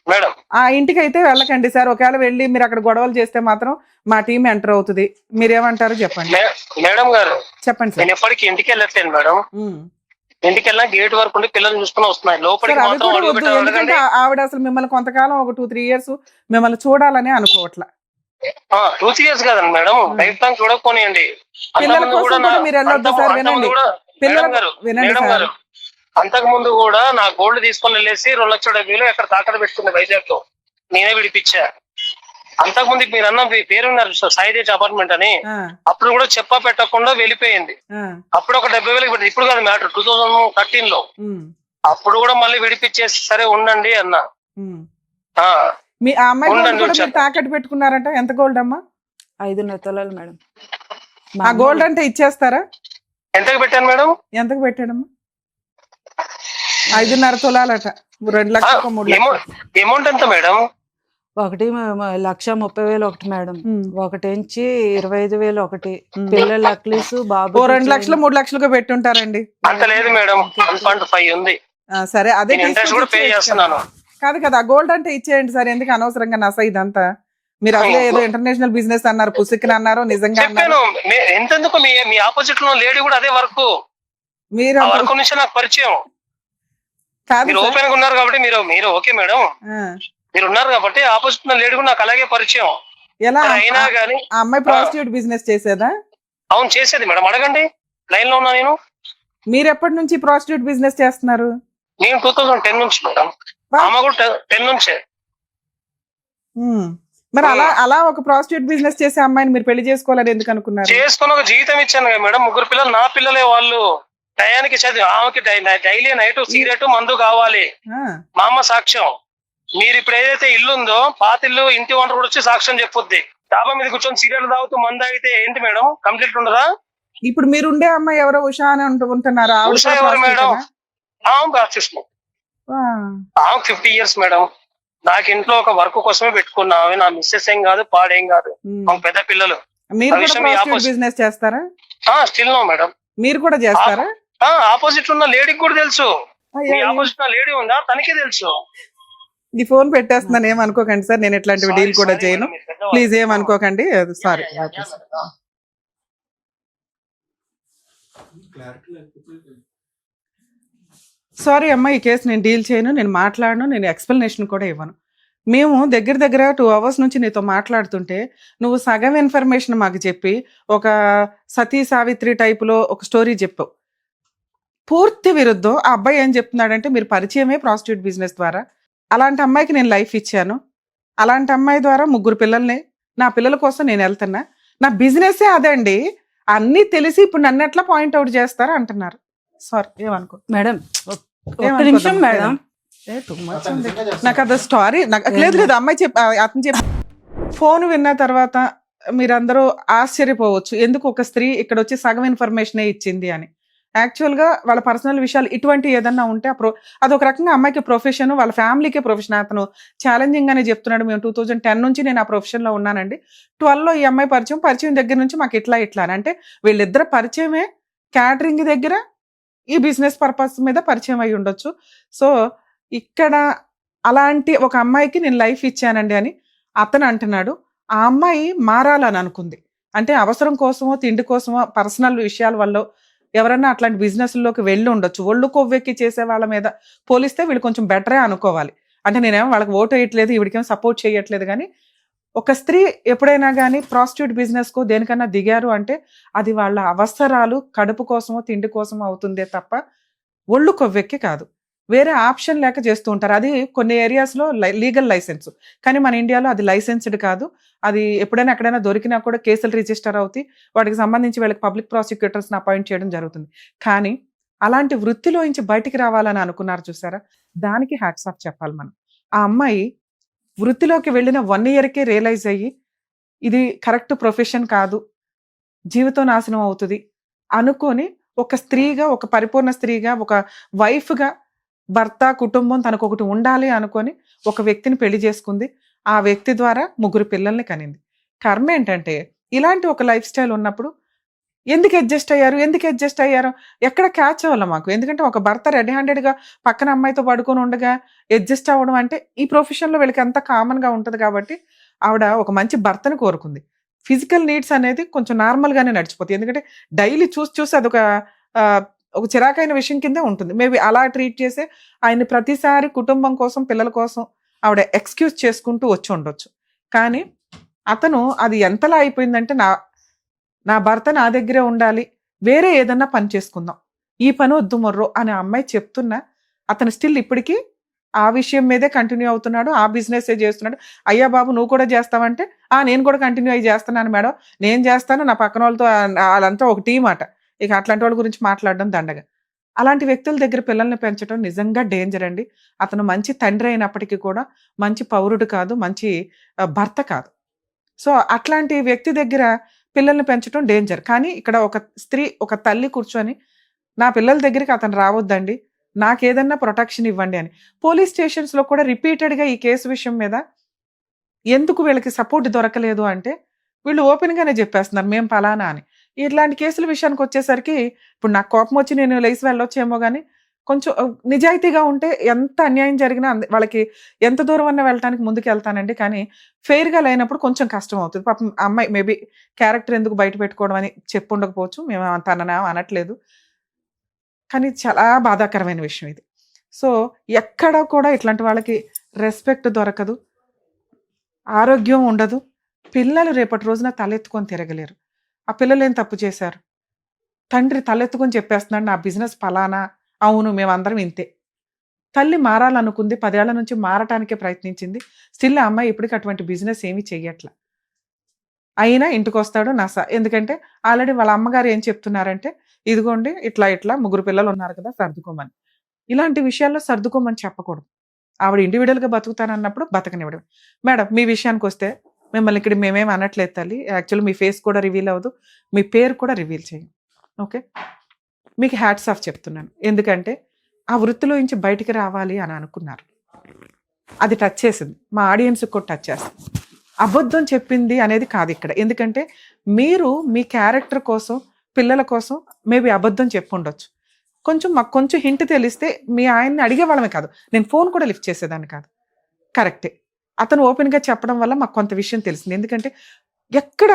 మేడం ఆ ఇంటికి అయితే వెళ్ళకండి సార్. ఒకవేళ వెళ్ళి మీరు అక్కడ గొడవలు చేస్తే మాత్రం మా టీం ఎంటర్ అవుతుంది. మీరేమంటారు చెప్పండి. మేడం గారు చెప్పండి సార్. నేను ఎప్పటికీ ఇంటికి వెళ్ళట్లేదు మేడం. ఇంటికి వెళ్ళినా గేట్ వరకు ఉండి పిల్లల్ని చూసుకుని వస్తున్నాయి, లోపలికి మాత్రం. ఎందుకంటే ఆవిడ అసలు మిమ్మల్ని కొంతకాలం ఒక 2-3 years మిమ్మల్ని చూడాలని అనుకోవట్లా. 2 years కాదండి మేడం, లైఫ్ లాంగ్ చూడకపోనియండి. పిల్లల అంతకుముందు కోసం కూడా కూడా మీరు వెళ్ళొద్దు సార్, వినండి. మేడం గారు వినండి సార్. అంతకు ముందు కూడా నా గోల్డ్ తీసుకొని వెళ్ళేసి 2,70,000 ఎక్కడ తాకట్టు పెట్టుకుంది వైజాగ్ లో, నేనే విడిపించా. అంతకు ముందు మీరు అన్న పేరు ఉన్నారు సాయిదేజ్ అపార్ట్మెంట్ అని, అప్పుడు కూడా చెప్పా పెట్టకుండా వెళ్ళిపోయింది. అప్పుడు ఒక 70,000 పెట్టి, ఇప్పుడు కాదు మ్యాటర్, 2013 లో. అప్పుడు కూడా మళ్ళీ విడిపించేసి సరే ఉండండి అన్న. మీ ఆ అమ్మాయి గోల్డ్ కూడా మీరు తాకట్టు పెట్టుకున్నారంట, ఎంత గోల్డ్ అమ్మా? 5.5 తులాలు మేడం. ఆ గోల్డ్ అంటే ఇచ్చేస్తారా? ఎంతకు పెట్టాను మేడం? ఎంతకు పెట్టాడమ్మా? 5.5 తులాలట, 2 లక్షలు 3 లక్షలు. అమౌంట్ ఎంత మేడం? 1,30,000 ఒకటి మేడం, ఒకటించి 25,000 ఒకటి, పిల్లల నక్లీస్ బాబు 2 లక్షలు 3 లక్షలుగా పెట్టుంటారండి. అంత లేదు మేడం, 1.5 ఉంది. సరే అదే ఇంట్రెస్ట్ కూడా పే చేస్తున్నాను. కాదు కదా, గోల్డ్ అంటే ఇచ్చేయండి సార్, ఎందుకు అనవసరంగా నస ఇదంతా? మీరు అసలు ఏదో ఇంటర్నేషనల్ బిజినెస్ అన్నారు, పుస్తకం అన్నారు, నిజంగా చెప్పాను. ఎంతెందుకు మీ ఆపోజిట్ లో లేడీ కూడా అదే వర్క్, మీరు వర్క్ నుంచి నాకు పరిచయం. మీరు ఓపెన్ గా ఉన్నారు కాబట్టి మీరు ఓకే మేడం, మీరు ఉన్నారు కాబట్టి ఆపోజిట్ ఉన్న లేడీ కూడా నాకు అలాగే పరిచయం. ఎలా అయినా గానీ ఆ అమ్మాయి ప్రాస్టిట్యూట్ బిజినెస్ చేసేదా? అవును చేసేది మేడం, అడగండి, లైన్ లో ఉన్నా నేను. మీరు ఎప్పటి నుంచి ప్రాస్టిట్యూట్ బిజినెస్ చేస్తున్నారు? నేను 2010 నుంచి మేడం, ఆమె కూడా 10 నుంచే. మరి అలా ఒక ప్రాస్టిట్యూట్ బిజినెస్ చేసే అమ్మాయిని మీరు పెళ్లి చేసుకోవాలని ఎందుకు అనుకున్నారు? చేసుకుని ఒక జీవితం ఇచ్చాను కదా మేడం, 3 పిల్లలు నా పిల్లలే వాళ్ళు. టయానికి చదివి ఆమెకి డైలీ నైట్ సిగరెట్ మందు కావాలి, మా అమ్మ సాక్ష్యం. మీరు ఇప్పుడు ఏదైతే ఇల్లు ఉందో పాత ఇల్లు, ఇంటి ఓనర్ కూడా వచ్చి సాక్ష్యం చెప్పొద్ది. డాబా మీద కూర్చొని సిగరెట్ తాగుతూ మందు అయితే ఏంటి మేడం, కంప్లీట్ ఉండదా? ఇప్పుడు మీరు ఉండే అమ్మాయి ఎవరో ఉషా అని ఉంటున్నారా? ఉషా ఎవరు మేడం? ప్రాస్టిట్యూషన్. 50 years madam. నాకు ఇంట్లో ఒక వర్క్ కోసమే పెట్టుకున్నా, నా మిస్సెస్ ఏం కాదు, పాడేం కాదు, పెద్ద పిల్లలు. మీరు బిజినెస్ చేస్తారా? Still no madam. మీరు కూడా చేస్తారా? ఆపోజిట్ ఉన్న లేడీకి కూడా తెలుసు, ఆపోజిట్ ఉన్న లేడీ ఉందా తనకే తెలుసు. ఈ ఫోన్ పెట్టేస్తున్నాను, ఏమనుకోకండి సార్, నేను ఇట్లాంటివి డీల్ కూడా చేయను, ప్లీజ్ ఏమనుకోకండి, సారీ. సారీ అమ్మా, ఈ కేసు నేను డీల్ చేయను, నేను మాట్లాడను, నేను ఎక్స్ప్లెనేషన్ కూడా ఇవ్వను. మేము దగ్గర 2 hours నుంచి నీతో మాట్లాడుతుంటే నువ్వు సగం ఇన్ఫర్మేషన్ మాకు చెప్పి ఒక సతీ సావిత్రి టైపులో ఒక స్టోరీ చెప్పావు. పూర్తి విరుద్ధం. ఆ అబ్బాయి ఏం చెప్తున్నాడంటే మీరు పరిచయమే ప్రాస్టిట్యూట్ బిజినెస్ ద్వారా, అలాంటి అమ్మాయికి నేను లైఫ్ ఇచ్చాను, అలాంటి అమ్మాయి ద్వారా 3 పిల్లల్ని, నా పిల్లల కోసం నేను వెళ్తున్నా, నా బిజినెస్సే అదండి, అన్నీ తెలిసి ఇప్పుడు నన్ను ఎట్లా పాయింట్అవుట్ చేస్తారా అంటున్నారు. సారీ, ఏమనుకో మేడం, ఒక్క నిమిషం మేడం. నాకు అది స్టోరీ లేదు, అమ్మాయి అతను చెప్పి ఫోన్ విన్న తర్వాత మీరందరూ ఆశ్చర్యపోవచ్చు, ఎందుకు ఒక స్త్రీ ఇక్కడ వచ్చి సగం ఇన్ఫర్మేషనే ఇచ్చింది అని. యాక్చువల్గా వాళ్ళ పర్సనల్ విషయాలు ఇటువంటి ఏదన్నా ఉంటే అదొక రకంగా అమ్మాయికి ప్రొఫెషన్, వాళ్ళ ఫ్యామిలీకే ప్రొఫెషన్. అతను ఛాలెంజింగ్ గానే చెప్తున్నాడు, మేము 2010 నుంచి నేను ఆ ప్రొఫెషన్లో ఉన్నానండి, 12లో ఈ అమ్మాయి పరిచయం దగ్గర నుంచి మాకు ఇట్లా అని. అంటే వీళ్ళిద్దరు పరిచయమే క్యాటరింగ్ దగ్గర, ఈ బిజినెస్ పర్పస్ మీద పరిచయం అయి ఉండొచ్చు. సో ఇక్కడ అలాంటి ఒక అమ్మాయికి నేను లైఫ్ ఇచ్చానండి అని అతను అంటున్నాడు. ఆ అమ్మాయి మారాలని అనుకుంది, అంటే అవసరం కోసమో తిండి కోసమో పర్సనల్ విషయాల వల్ల ఎవరన్నా అట్లాంటి బిజినెస్లోకి వెళ్ళి ఉండొచ్చు. ఒళ్ళు కొవ్వెక్కి చేసే వాళ్ళ మీద పోలిస్తే వీళ్ళు కొంచెం బెటరే అనుకోవాలి. అంటే నేనేమో వాళ్ళకి ఓటు వేయట్లేదు, ఈవిడికేమో సపోర్ట్ చేయట్లేదు, కానీ ఒక స్త్రీ ఎప్పుడైనా కానీ ప్రాస్టిట్యూట్ బిజినెస్కో దేనికన్నా దిగారు అంటే అది వాళ్ళ అవసరాలు, కడుపు కోసమో తిండి కోసమో అవుతుందే తప్ప ఒళ్ళు కొవ్వెక్కి కాదు. వేరే ఆప్షన్ లేక చేస్తూ ఉంటారు. అది కొన్ని ఏరియాస్లో లీగల్ లైసెన్స్, కానీ మన ఇండియాలో అది లైసెన్స్డ్ కాదు. అది ఎప్పుడైనా ఎక్కడైనా దొరికినా కూడా కేసులు రిజిస్టర్ అవుతాయి, వాటికి సంబంధించి వీళ్ళకి పబ్లిక్ ప్రాసిక్యూటర్స్ని అపాయింట్ చేయడం జరుగుతుంది. కానీ అలాంటి వృత్తిలోంచి బయటికి రావాలని అనుకున్నారు చూసారా, దానికి హ్యాట్స్ ఆఫ్ చెప్పాలి మనం. ఆ అమ్మాయి వృత్తిలోకి వెళ్ళిన 1 yearకే రియలైజ్ అయ్యి ఇది కరెక్ట్ ప్రొఫెషన్ కాదు, జీవితం నాశనం అవుతుంది అనుకొని ఒక స్త్రీగా, ఒక పరిపూర్ణ స్త్రీగా, ఒక వైఫ్గా భర్త కుటుంబం తనకు ఒకటి ఉండాలి అనుకొని ఒక వ్యక్తిని పెళ్లి చేసుకుంది. ఆ వ్యక్తి ద్వారా 3 పిల్లల్ని కనింది. కర్మ ఏంటంటే ఇలాంటి ఒక లైఫ్ స్టైల్ ఉన్నప్పుడు ఎందుకు అడ్జస్ట్ అయ్యారు ఎక్కడ క్యాచ్ అవ్వాలి మాకు. ఎందుకంటే ఒక భర్త రెడీ హ్యాండెడ్గా పక్కన అమ్మాయితో పడుకొని ఉండగా అడ్జస్ట్ అవ్వడం అంటే ఈ ప్రొఫెషన్లో వీళ్ళకి అంత కామన్గా ఉంటుంది. కాబట్టి ఆవిడ ఒక మంచి భర్తను కోరుకుంది. ఫిజికల్ నీడ్స్ అనేది కొంచెం నార్మల్గానే నడిచిపోతుంది, ఎందుకంటే డైలీ చూసి అదొక ఒక చిరాకైన విషయం కిందే ఉంటుంది. మేబీ అలా ట్రీట్ చేసే ఆయన ప్రతిసారి కుటుంబం కోసం, పిల్లల కోసం ఆవిడ ఎక్స్క్యూజ్ చేసుకుంటూ వచ్చి ఉండొచ్చు. కానీ అతను అది ఎంతలా అయిపోయిందంటే నా భర్త నా దగ్గరే ఉండాలి, వేరే ఏదన్నా పని చేసుకుందాం, ఈ పని వద్దు మొర్రో అని ఆ అమ్మాయి చెప్తున్నా అతను స్టిల్ ఇప్పటికీ ఆ విషయం మీదే కంటిన్యూ అవుతున్నాడు, ఆ బిజినెస్ చేస్తున్నాడు. అయ్యా బాబు నువ్వు కూడా చేస్తావంటే నేను కూడా కంటిన్యూ అయ్యి చేస్తున్నాను మేడం, నేను చేస్తాను, నా పక్కన వాళ్ళతో వాళ్ళంతా ఒక టీం అట. ఇక అట్లాంటి వాళ్ళ గురించి మాట్లాడడం దండగా. అలాంటి వ్యక్తుల దగ్గర పిల్లల్ని పెంచడం నిజంగా డేంజర్ అండి. అతను మంచి తండ్రి అయినప్పటికీ కూడా మంచి పౌరుడు కాదు, మంచి భర్త కాదు. సో అట్లాంటి వ్యక్తి దగ్గర పిల్లల్ని పెంచడం డేంజర్. కానీ ఇక్కడ ఒక స్త్రీ, ఒక తల్లి కూర్చొని నా పిల్లల దగ్గరికి అతను రావద్దండి, నాకేదన్నా ప్రొటెక్షన్ ఇవ్వండి అని. పోలీస్ స్టేషన్స్లో కూడా రిపీటెడ్గా ఈ కేసు విషయం మీద ఎందుకు వీళ్ళకి సపోర్ట్ దొరకలేదు అంటే వీళ్ళు ఓపెన్గానే చెప్పేస్తున్నారు మేము పలానా అని. ఇట్లాంటి కేసుల విషయానికి వచ్చేసరికి ఇప్పుడు నాకు కోపం వచ్చి నేను లేచి వెళ్ళొచ్చేమో కానీ కొంచెం నిజాయితీగా ఉంటే ఎంత అన్యాయం జరిగినా వాళ్ళకి ఎంత దూరం అన్నా వెళ్ళటానికి ముందుకు వెళ్తానండి. కానీ ఫెయిర్గా లేనప్పుడు కొంచెం కష్టం అవుతుంది. పాపం అమ్మాయి మేబీ క్యారెక్టర్ ఎందుకు బయట పెట్టుకోవడం అని చెప్పుండకపోవచ్చు, మేము తననా అనట్లేదు, కానీ చాలా బాధాకరమైన విషయం ఇది. సో ఎక్కడ కూడా ఇట్లాంటి వాళ్ళకి రెస్పెక్ట్ దొరకదు, ఆరోగ్యం ఉండదు. పిల్లలు రేపటి రోజున తలెత్తుకొని తిరగలేరు. ఆ పిల్లలు ఏం తప్పు చేశారు? తండ్రి తలెత్తుకొని చెప్పేస్తున్నాడు నా బిజినెస్ ఫలానా, అవును మేమందరం ఇంతే. తల్లి మారాలనుకుంది, 10 ఏళ్ల నుంచి మారటానికే ప్రయత్నించింది. స్టిల్ ఆ అమ్మాయి ఇప్పటికి అటువంటి బిజినెస్ ఏమీ చెయ్యట్ల. అయినా ఇంటికి వస్తాడు ఎందుకంటే ఆల్రెడీ వాళ్ళ అమ్మగారు ఏం చెప్తున్నారంటే ఇదిగోండి ఇట్లా 3 పిల్లలు ఉన్నారు కదా సర్దుకోమని. ఇలాంటి విషయాల్లో సర్దుకోమని చెప్పకూడదు. ఆవిడ ఇండివిడువల్గా బతుకుతానన్నప్పుడు బతకనివ్వడం. మేడం మీ విషయానికి వస్తే మిమ్మల్ని ఇక్కడ మేమేం అనట్లేదు తల్లి, యాక్చువల్లీ మీ ఫేస్ కూడా రివీల్ అవ్వదు, మీ పేరు కూడా రివీల్ చేయం, ఓకే? మీకు హ్యాట్స్ ఆఫ్ చెప్తున్నాను. ఎందుకంటే ఆ వృత్తిలో నుంచి బయటికి రావాలి అని అనుకున్నారు. అది టచ్ చేసింది, మా ఆడియన్స్కి కూడా టచ్ చేస్తుంది. అబద్ధం చెప్పింది అనేది కాదు ఇక్కడ. ఎందుకంటే మీరు మీ క్యారెక్టర్ కోసం, పిల్లల కోసం మేబీ అబద్ధం చెప్పుండొచ్చు. మాకు కొంచెం హింట్ తెలిస్తే మీ ఆయన్ని అడిగేవాళ్ళమే కాదు, నేను ఫోన్ కూడా లిఫ్ట్ చేసేదాన్ని కాదు. కరెక్టే, అతను ఓపెన్గా చెప్పడం వల్ల మాకు కొంత విషయం తెలిసింది. ఎందుకంటే ఎక్కడ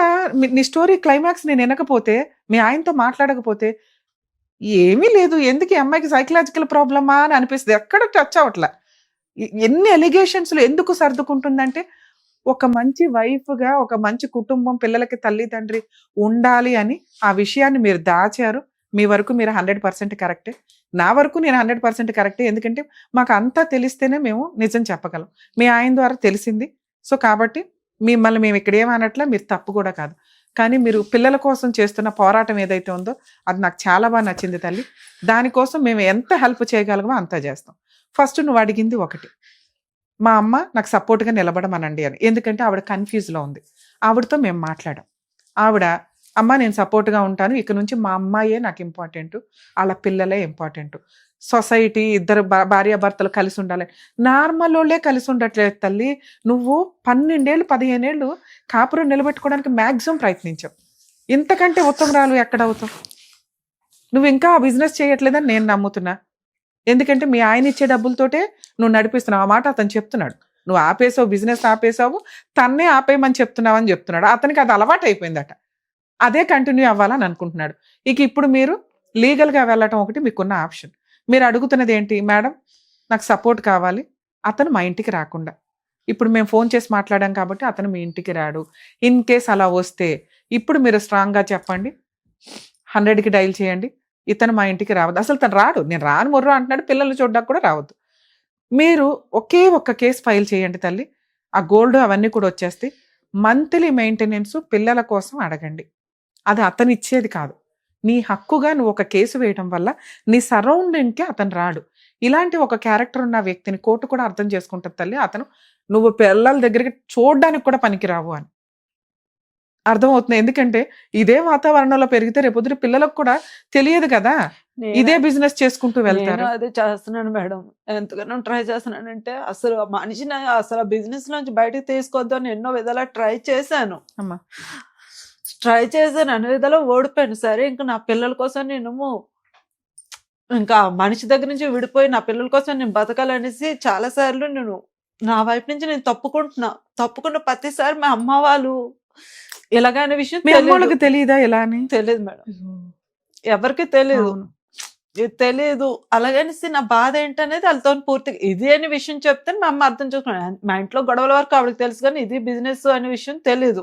నీ స్టోరీ క్లైమాక్స్ నేను వినకపోతే, మీ ఆయనతో మాట్లాడకపోతే ఏమీ లేదు, ఎందుకు ఈ అమ్మాయికి సైకలాజికల్ ప్రాబ్లమా అని అనిపిస్తుంది. ఎక్కడ టచ్ అవ్వట్లా. ఎన్ని ఎలిగేషన్స్లు ఎందుకు సర్దుకుంటుందంటే ఒక మంచి వైఫ్గా, ఒక మంచి కుటుంబం, పిల్లలకి తల్లి తండ్రి ఉండాలి అని ఆ విషయాన్ని మీరు దాచారు. మీ వరకు మీరు 100% కరెక్టే, నా వరకు నేను 100% కరెక్టే. ఎందుకంటే మాకు అంతా తెలిస్తేనే మేము నిజం చెప్పగలం. మీ ఆయన ద్వారా తెలిసింది. సో కాబట్టి మిమ్మల్ని మేము ఇక్కడ ఏమనట్లా, మీరు తప్పు కూడా కాదు. కానీ మీరు పిల్లల కోసం చేస్తున్న పోరాటం ఏదైతే ఉందో అది నాకు చాలా బాగా నచ్చింది తల్లి. దానికోసం మేము ఎంత హెల్ప్ చేయగలమో అంతా చేస్తాం. ఫస్ట్ నువ్వు అడిగింది ఒకటి, మా అమ్మ నాకు సపోర్ట్గా నిలబడమనండి అని. ఎందుకంటే ఆవిడ కన్ఫ్యూజ్లో ఉంది. ఆవిడతో మేము మాట్లాడాం. ఆవిడ అమ్మ నేను సపోర్ట్గా ఉంటాను, ఇక నుంచి మా అమ్మాయే నాకు ఇంపార్టెంట్, వాళ్ళ పిల్లలే ఇంపార్టెంట్, సొసైటీ ఇద్దరు భార్యాభర్తలు కలిసి ఉండాలి. నార్మల్ వాళ్ళే కలిసి ఉండట్లేదు తల్లి. నువ్వు 12 ఏళ్ళు 15 ఏళ్ళు కాపురం నిలబెట్టుకోవడానికి మ్యాక్సిమం ప్రయత్నించావు. ఇంతకంటే ఉత్తమరాలు ఎక్కడ అవుతావు? నువ్వు ఇంకా ఆ బిజినెస్ చేయట్లేదని నేను నమ్ముతున్నా. ఎందుకంటే మీ ఆయన ఇచ్చే డబ్బులతోటే నువ్వు నడిపిస్తున్నావు. ఆ మాట అతను చెప్తున్నాడు. నువ్వు ఆపేసావు, బిజినెస్ ఆపేసావు, తన్నే ఆపేయమని చెప్తున్నావు అని చెప్తున్నాడు. అతనికి అది అలవాటు అయిపోయిందట, అదే కంటిన్యూ అవ్వాలని అనుకుంటున్నాడు. ఇక ఇప్పుడు మీరు లీగల్గా వెళ్ళటం ఒకటి మీకున్న ఆప్షన్. మీరు అడుగుతున్నది ఏంటి? మేడం నాకు సపోర్ట్ కావాలి, అతను మా ఇంటికి రాకుండా. ఇప్పుడు మేము ఫోన్ చేసి మాట్లాడాం కాబట్టి అతను మీ ఇంటికి రాడు. ఇన్ కేస్ అలా వస్తే ఇప్పుడు మీరు స్ట్రాంగ్గా చెప్పండి, 100కి డైల్ చేయండి, ఇతను మా ఇంటికి రావద్దు. అసలు తను రాడు, నేను రాను మొర్రో అంటున్నాడు, పిల్లల్ని చూడడానికి కూడా రావద్దు. మీరు ఒకే ఒక్క కేసు ఫైల్ చేయండి తల్లి, ఆ గోల్డ్ అవన్నీ కూడా వచ్చేస్తాయి. మంత్లీ మెయింటెనెన్స్ పిల్లల కోసం అడగండి. అది అతను ఇచ్చేది కాదు, నీ హక్కుగా నువ్వు ఒక కేసు వేయడం వల్ల నీ సరౌండింగ్కి అతను రాడు. ఇలాంటి ఒక క్యారెక్టర్ ఉన్న వ్యక్తిని కోర్టు కూడా అర్థం చేసుకుంటుంది తల్లి, అతను నువ్వు పిల్లల దగ్గరికి చూడడానికి కూడా పనికిరావు అని అర్థమవుతుంది. ఎందుకంటే ఇదే వాతావరణంలో పెరిగితే రేపొద్దు పిల్లలకు కూడా తెలియదు కదా, ఇదే బిజినెస్ చేసుకుంటూ వెళ్తారు. అదే చేస్తున్నాను మేడం, ఎంతగానో ట్రై చేస్తున్నానంటే అసలు మనిషిని అసలు బిజినెస్ నుంచి బయటకు తీసుకొద్దామని ఎన్నో విధాలా ట్రై చేశాను అమ్మా, ట్రై చేశాను, అన్ని విధాలు ఓడిపోయాను. సరే ఇంకా నా పిల్లల కోసం నేను ఇంకా మనిషి దగ్గర నుంచి విడిపోయి నా పిల్లల కోసం నేను బతకాలనేసి చాలా సార్లు నేను నా వైపు నుంచి నేను తప్పుకున్న ప్రతిసారి మా అమ్మ వాళ్ళు ఇలాగనే విషయం మీ అమ్మోళ్ళకి తెలియదా ఇలా అని? తెలియదు మేడం, ఎవరికి తెలియదు. ఇది తెలియదు అలాగనేసి నా బాధ ఏంటనేది వాళ్ళతో పూర్తిగా ఇది అనే విషయం చెప్తే మా అమ్మ అర్థం చేసుకున్నాను. మా ఇంట్లో గొడవల వరకు ఆవిడకి తెలుసు కానీ ఇది బిజినెస్ అనే విషయం తెలియదు.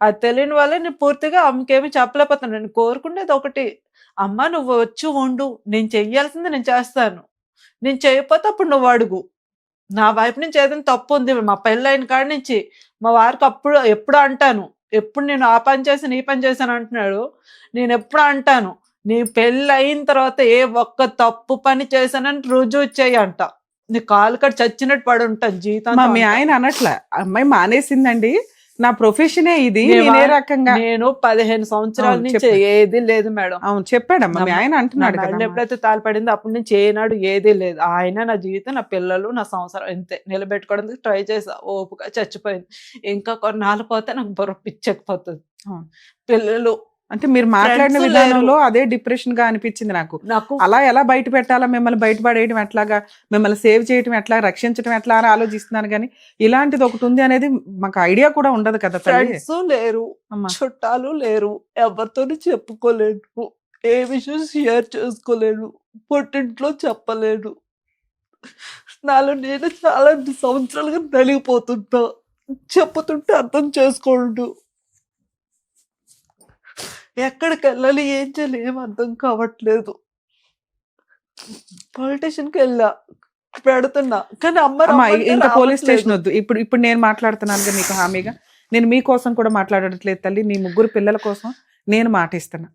అది తెలియని వల్లే నేను పూర్తిగా అమ్మకేమి చెప్పలేకపోతాను. నేను కోరుకునేది ఒకటి, అమ్మ నువ్వు వచ్చి ఉండు, నేను చెయ్యాల్సింది నేను చేస్తాను, నేను చేయకపోతే అప్పుడు నువ్వు అడుగు. నా వైపు నుంచి ఏదైనా తప్పు ఉంది, మా పెళ్ళైన కాడి నుంచి మా వారికి అప్పుడు ఎప్పుడు అంటాను, ఎప్పుడు నేను ఆ పని చేశాను ఈ పని చేశాను అంటున్నాడు, నేను ఎప్పుడు అంటాను నీ పెళ్ళి అయిన తర్వాత ఏ ఒక్క తప్పు పని చేశానని రుజువు చేయి అంట, నీ కాలు కట్టి చచ్చినట్టు పడి ఉంటాను జీవితం. మీ ఆయన అనట్ల అమ్మాయి మానేసిందండి, నా ప్రొఫెషనే ఇది, ఏ రకంగా నేను 15 సంవత్సరాల నుంచి ఏది లేదు మేడం. అవును చెప్పాడమ్మా మీ ఆయన అంటున్నాడు కదా. ఎప్పుడైతే తాళపడిందో అప్పటి నుంచి ఏనాడు ఏది లేదు. ఆయన నా జీవితం, నా పిల్లలు, నా సంవత్సరం ఇంతే నిలబెట్టుకోవడానికి ట్రై చేసా, ఓపుగా చచ్చిపోయింది. ఇంకా కొన్నాళ్ళు పోతే నాకు బుర్ర పిచ్చకపోతుంది. పిల్లలు అంటే మీరు మాట్లాడిన విధానంలో అదే డిప్రెషన్ గా అనిపించింది నాకు. అలా ఎలా బయట పెట్టాలా, మిమ్మల్ని బయటపడేయడం ఎట్లాగా, మిమ్మల్ని సేవ్ చేయడం ఎట్లా, రక్షించడం ఎట్లా అని ఆలోచిస్తున్నాను కానీ ఇలాంటిది ఒకటి ఉంది అనేది మాకు ఐడియా కూడా ఉండదు కదా. ఫ్రెండ్స్ లేరు, చుట్టాలు లేరు, ఎవరితో చెప్పుకోలేను, ఏ విషయం షేర్ చేసుకోలేను, పుట్టింట్లో చెప్పలేను. నాలో నేను చాలా సంవత్సరాలుగా నలిగిపోతుంటా, చెప్పుతుంటే అర్థం చేసుకోండు. ఎక్కడికి వెళ్ళాలి, ఏం చేయాలి ఏం అర్థం కావట్లేదు. పొలిటీషియన్కి వెళ్ళా, పెడుతున్నా కానీ అమ్మ ఇంత పోలీస్ స్టేషన్ వద్దు. ఇప్పుడు నేను మాట్లాడుతున్నాను మీకు హామీగా, నేను మీకోసం కూడా మాట్లాడట్లేదు తల్లి, నీ 3 పిల్లల కోసం నేను మాట ఇస్తున్నా.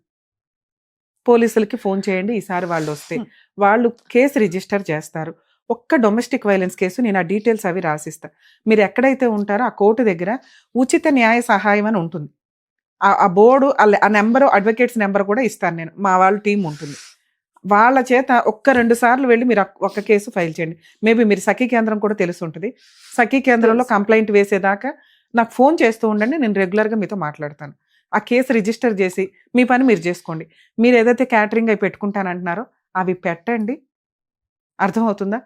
పోలీసులకి ఫోన్ చేయండి, ఈసారి వాళ్ళు వస్తే వాళ్ళు కేసు రిజిస్టర్ చేస్తారు. ఒక్క డొమెస్టిక్ వైలెన్స్ కేసు నేను ఆ డీటెయిల్స్ అవి రాసిస్తా. మీరు ఎక్కడైతే ఉంటారో ఆ కోర్టు దగ్గర ఉచిత న్యాయ సహాయం అని ఉంటుంది. ఆ బోర్డు ఆ నెంబరు, అడ్వకేట్స్ నెంబర్ కూడా ఇస్తాను నేను, మా వాళ్ళ టీం ఉంటుంది. వాళ్ళ చేత 1-2 సార్లు వెళ్ళి మీరు ఒక కేసు ఫైల్ చేయండి. మేబీ మీరు సఖీ కేంద్రం కూడా తెలిసి ఉంటుంది, సఖీ కేంద్రంలో కంప్లైంట్ వేసేదాకా నాకు ఫోన్ చేస్తూ ఉండండి, నేను రెగ్యులర్గా మీతో మాట్లాడతాను. ఆ కేసు రిజిస్టర్ చేసి మీ పని మీరు చేసుకోండి. మీరు ఏదైతే క్యాటరింగ్ అవి పెట్టుకుంటానంటున్నారో అవి పెట్టండి, అర్థమవుతుందా?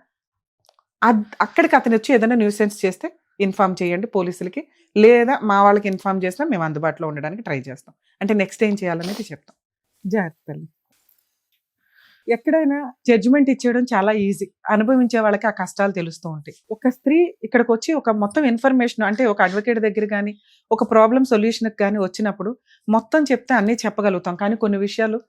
అక్కడికి అతను వచ్చి ఏదైనా న్యూసెన్స్ చేస్తే ఇన్ఫామ్ చేయండి పోలీసులకి, లేదా మా వాళ్ళకి ఇన్ఫామ్ చేసినా మేము అందుబాటులో ఉండడానికి ట్రై చేస్తాం. అంటే నెక్స్ట్ ఏం చేయాలనేది చెప్తాం. జాగ్రత్తలు. ఎక్కడైనా జడ్జిమెంట్ ఇచ్చేయడం చాలా ఈజీ, అనుభవించే వాళ్ళకి ఆ కష్టాలు తెలుస్తూ ఉంటాయి. ఒక స్త్రీ ఇక్కడికి వచ్చి ఒక మొత్తం ఇన్ఫర్మేషన్, అంటే ఒక అడ్వకేట్ దగ్గర కానీ ఒక ప్రాబ్లం సొల్యూషన్కి కానీ వచ్చినప్పుడు మొత్తం చెప్తే అన్నీ చెప్పగలుగుతాం, కానీ కొన్ని విషయాలు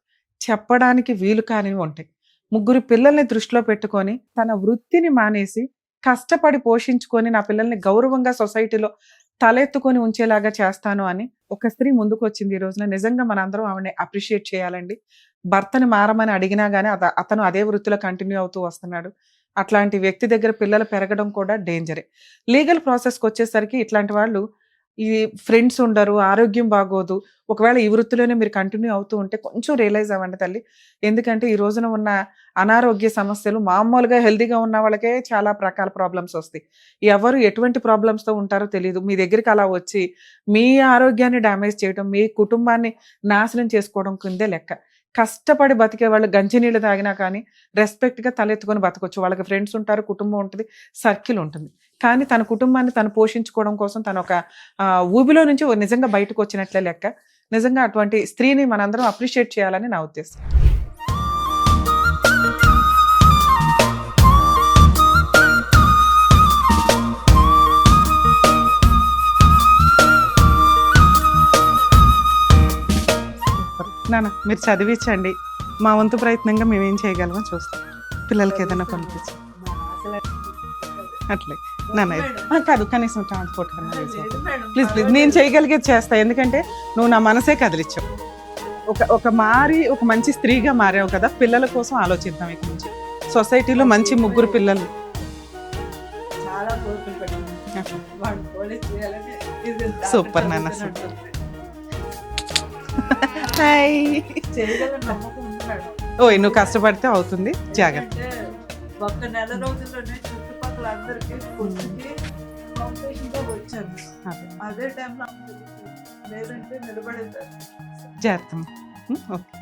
చెప్పడానికి వీలు కానివి ఉంటాయి. 3 పిల్లల్ని దృష్టిలో పెట్టుకొని తన వృత్తిని మానేసి కష్టపడి పోషించుకొని నా పిల్లల్ని గౌరవంగా సొసైటీలో తలెత్తుకొని ఉంచేలాగా చేస్తాను అని ఒక స్త్రీ ముందుకు వచ్చింది ఈ రోజున. నిజంగా మనందరం ఆవిడని అప్రిషియేట్ చేయాలండి. భర్తని మారమని అడిగినా కానీ అతను అదే వృత్తిలో కంటిన్యూ అవుతూ వస్తున్నాడు. అట్లాంటి వ్యక్తి దగ్గర పిల్లలు పెరగడం కూడా డేంజరే. లీగల్ ప్రాసెస్కి వచ్చేసరికి ఇట్లాంటి వాళ్ళు ఈ ఫ్రెండ్స్ ఉండరు, ఆరోగ్యం బాగోదు. ఒకవేళ ఈ వృత్తిలోనే మీరు కంటిన్యూ అవుతూ ఉంటే కొంచెం రియలైజ్ అవ్వండి తల్లి. ఎందుకంటే ఈ రోజున ఉన్న అనారోగ్య సమస్యలు మామూలుగా హెల్దీగా ఉన్న వాళ్ళకే చాలా రకాల ప్రాబ్లమ్స్ వస్తాయి. ఎవరు ఎటువంటి ప్రాబ్లమ్స్తో ఉంటారో తెలియదు. మీ దగ్గరికి అలా వచ్చి మీ ఆరోగ్యాన్ని డ్యామేజ్ చేయడం, మీ కుటుంబాన్ని నాశనం చేసుకోవడం కిందే లెక్క. కష్టపడి బతికే వాళ్ళు గంజినీళ్ళు తాగినా కానీ రెస్పెక్ట్గా తలెత్తుకొని బతకొచ్చు. వాళ్ళకి ఫ్రెండ్స్ ఉంటారు, కుటుంబం ఉంటుంది, సర్కిల్ ఉంటుంది. కానీ తన కుటుంబాన్ని తను పోషించుకోవడం కోసం తను ఒక ఊబిలో నుంచి నిజంగా బయటకు వచ్చినట్లే లెక్క. నిజంగా అటువంటి స్త్రీని మనందరం అప్రిషియేట్ చేయాలని నా ఉద్దేశం. నాన్న మీరు చదివించండి, మా వంతు ప్రయత్నంగా మేము ఏం చేయగలమో చూస్తాం. పిల్లలకి ఏదైనా పంపించి అట్లే నాన్న కాదు, కనీసం ట్రాన్స్పోర్ట్ కన్నా ప్లీజ్ నేను చేయగలిగేది చేస్తా. ఎందుకంటే నువ్వు నా మనసే కదిలిచ్చావు. ఒక మంచి స్త్రీగా మారావు కదా, పిల్లల కోసం ఆలోచిద్దాం. ఇక నుంచి సొసైటీలో మంచి 3 పిల్లలు. సూపర్ నాన్న, సూపర్. హాయ్. ఓ నువ్వు కష్టపడితే అవుతుంది, జాగ్రత్త. ఒక్క నెల రోజుల్లోనే చుట్టుపక్కల అందరికీ వచ్చాను. అదే టైంలో లేదంటే నిలబడేది. జాగ్రత్త. ఓకే.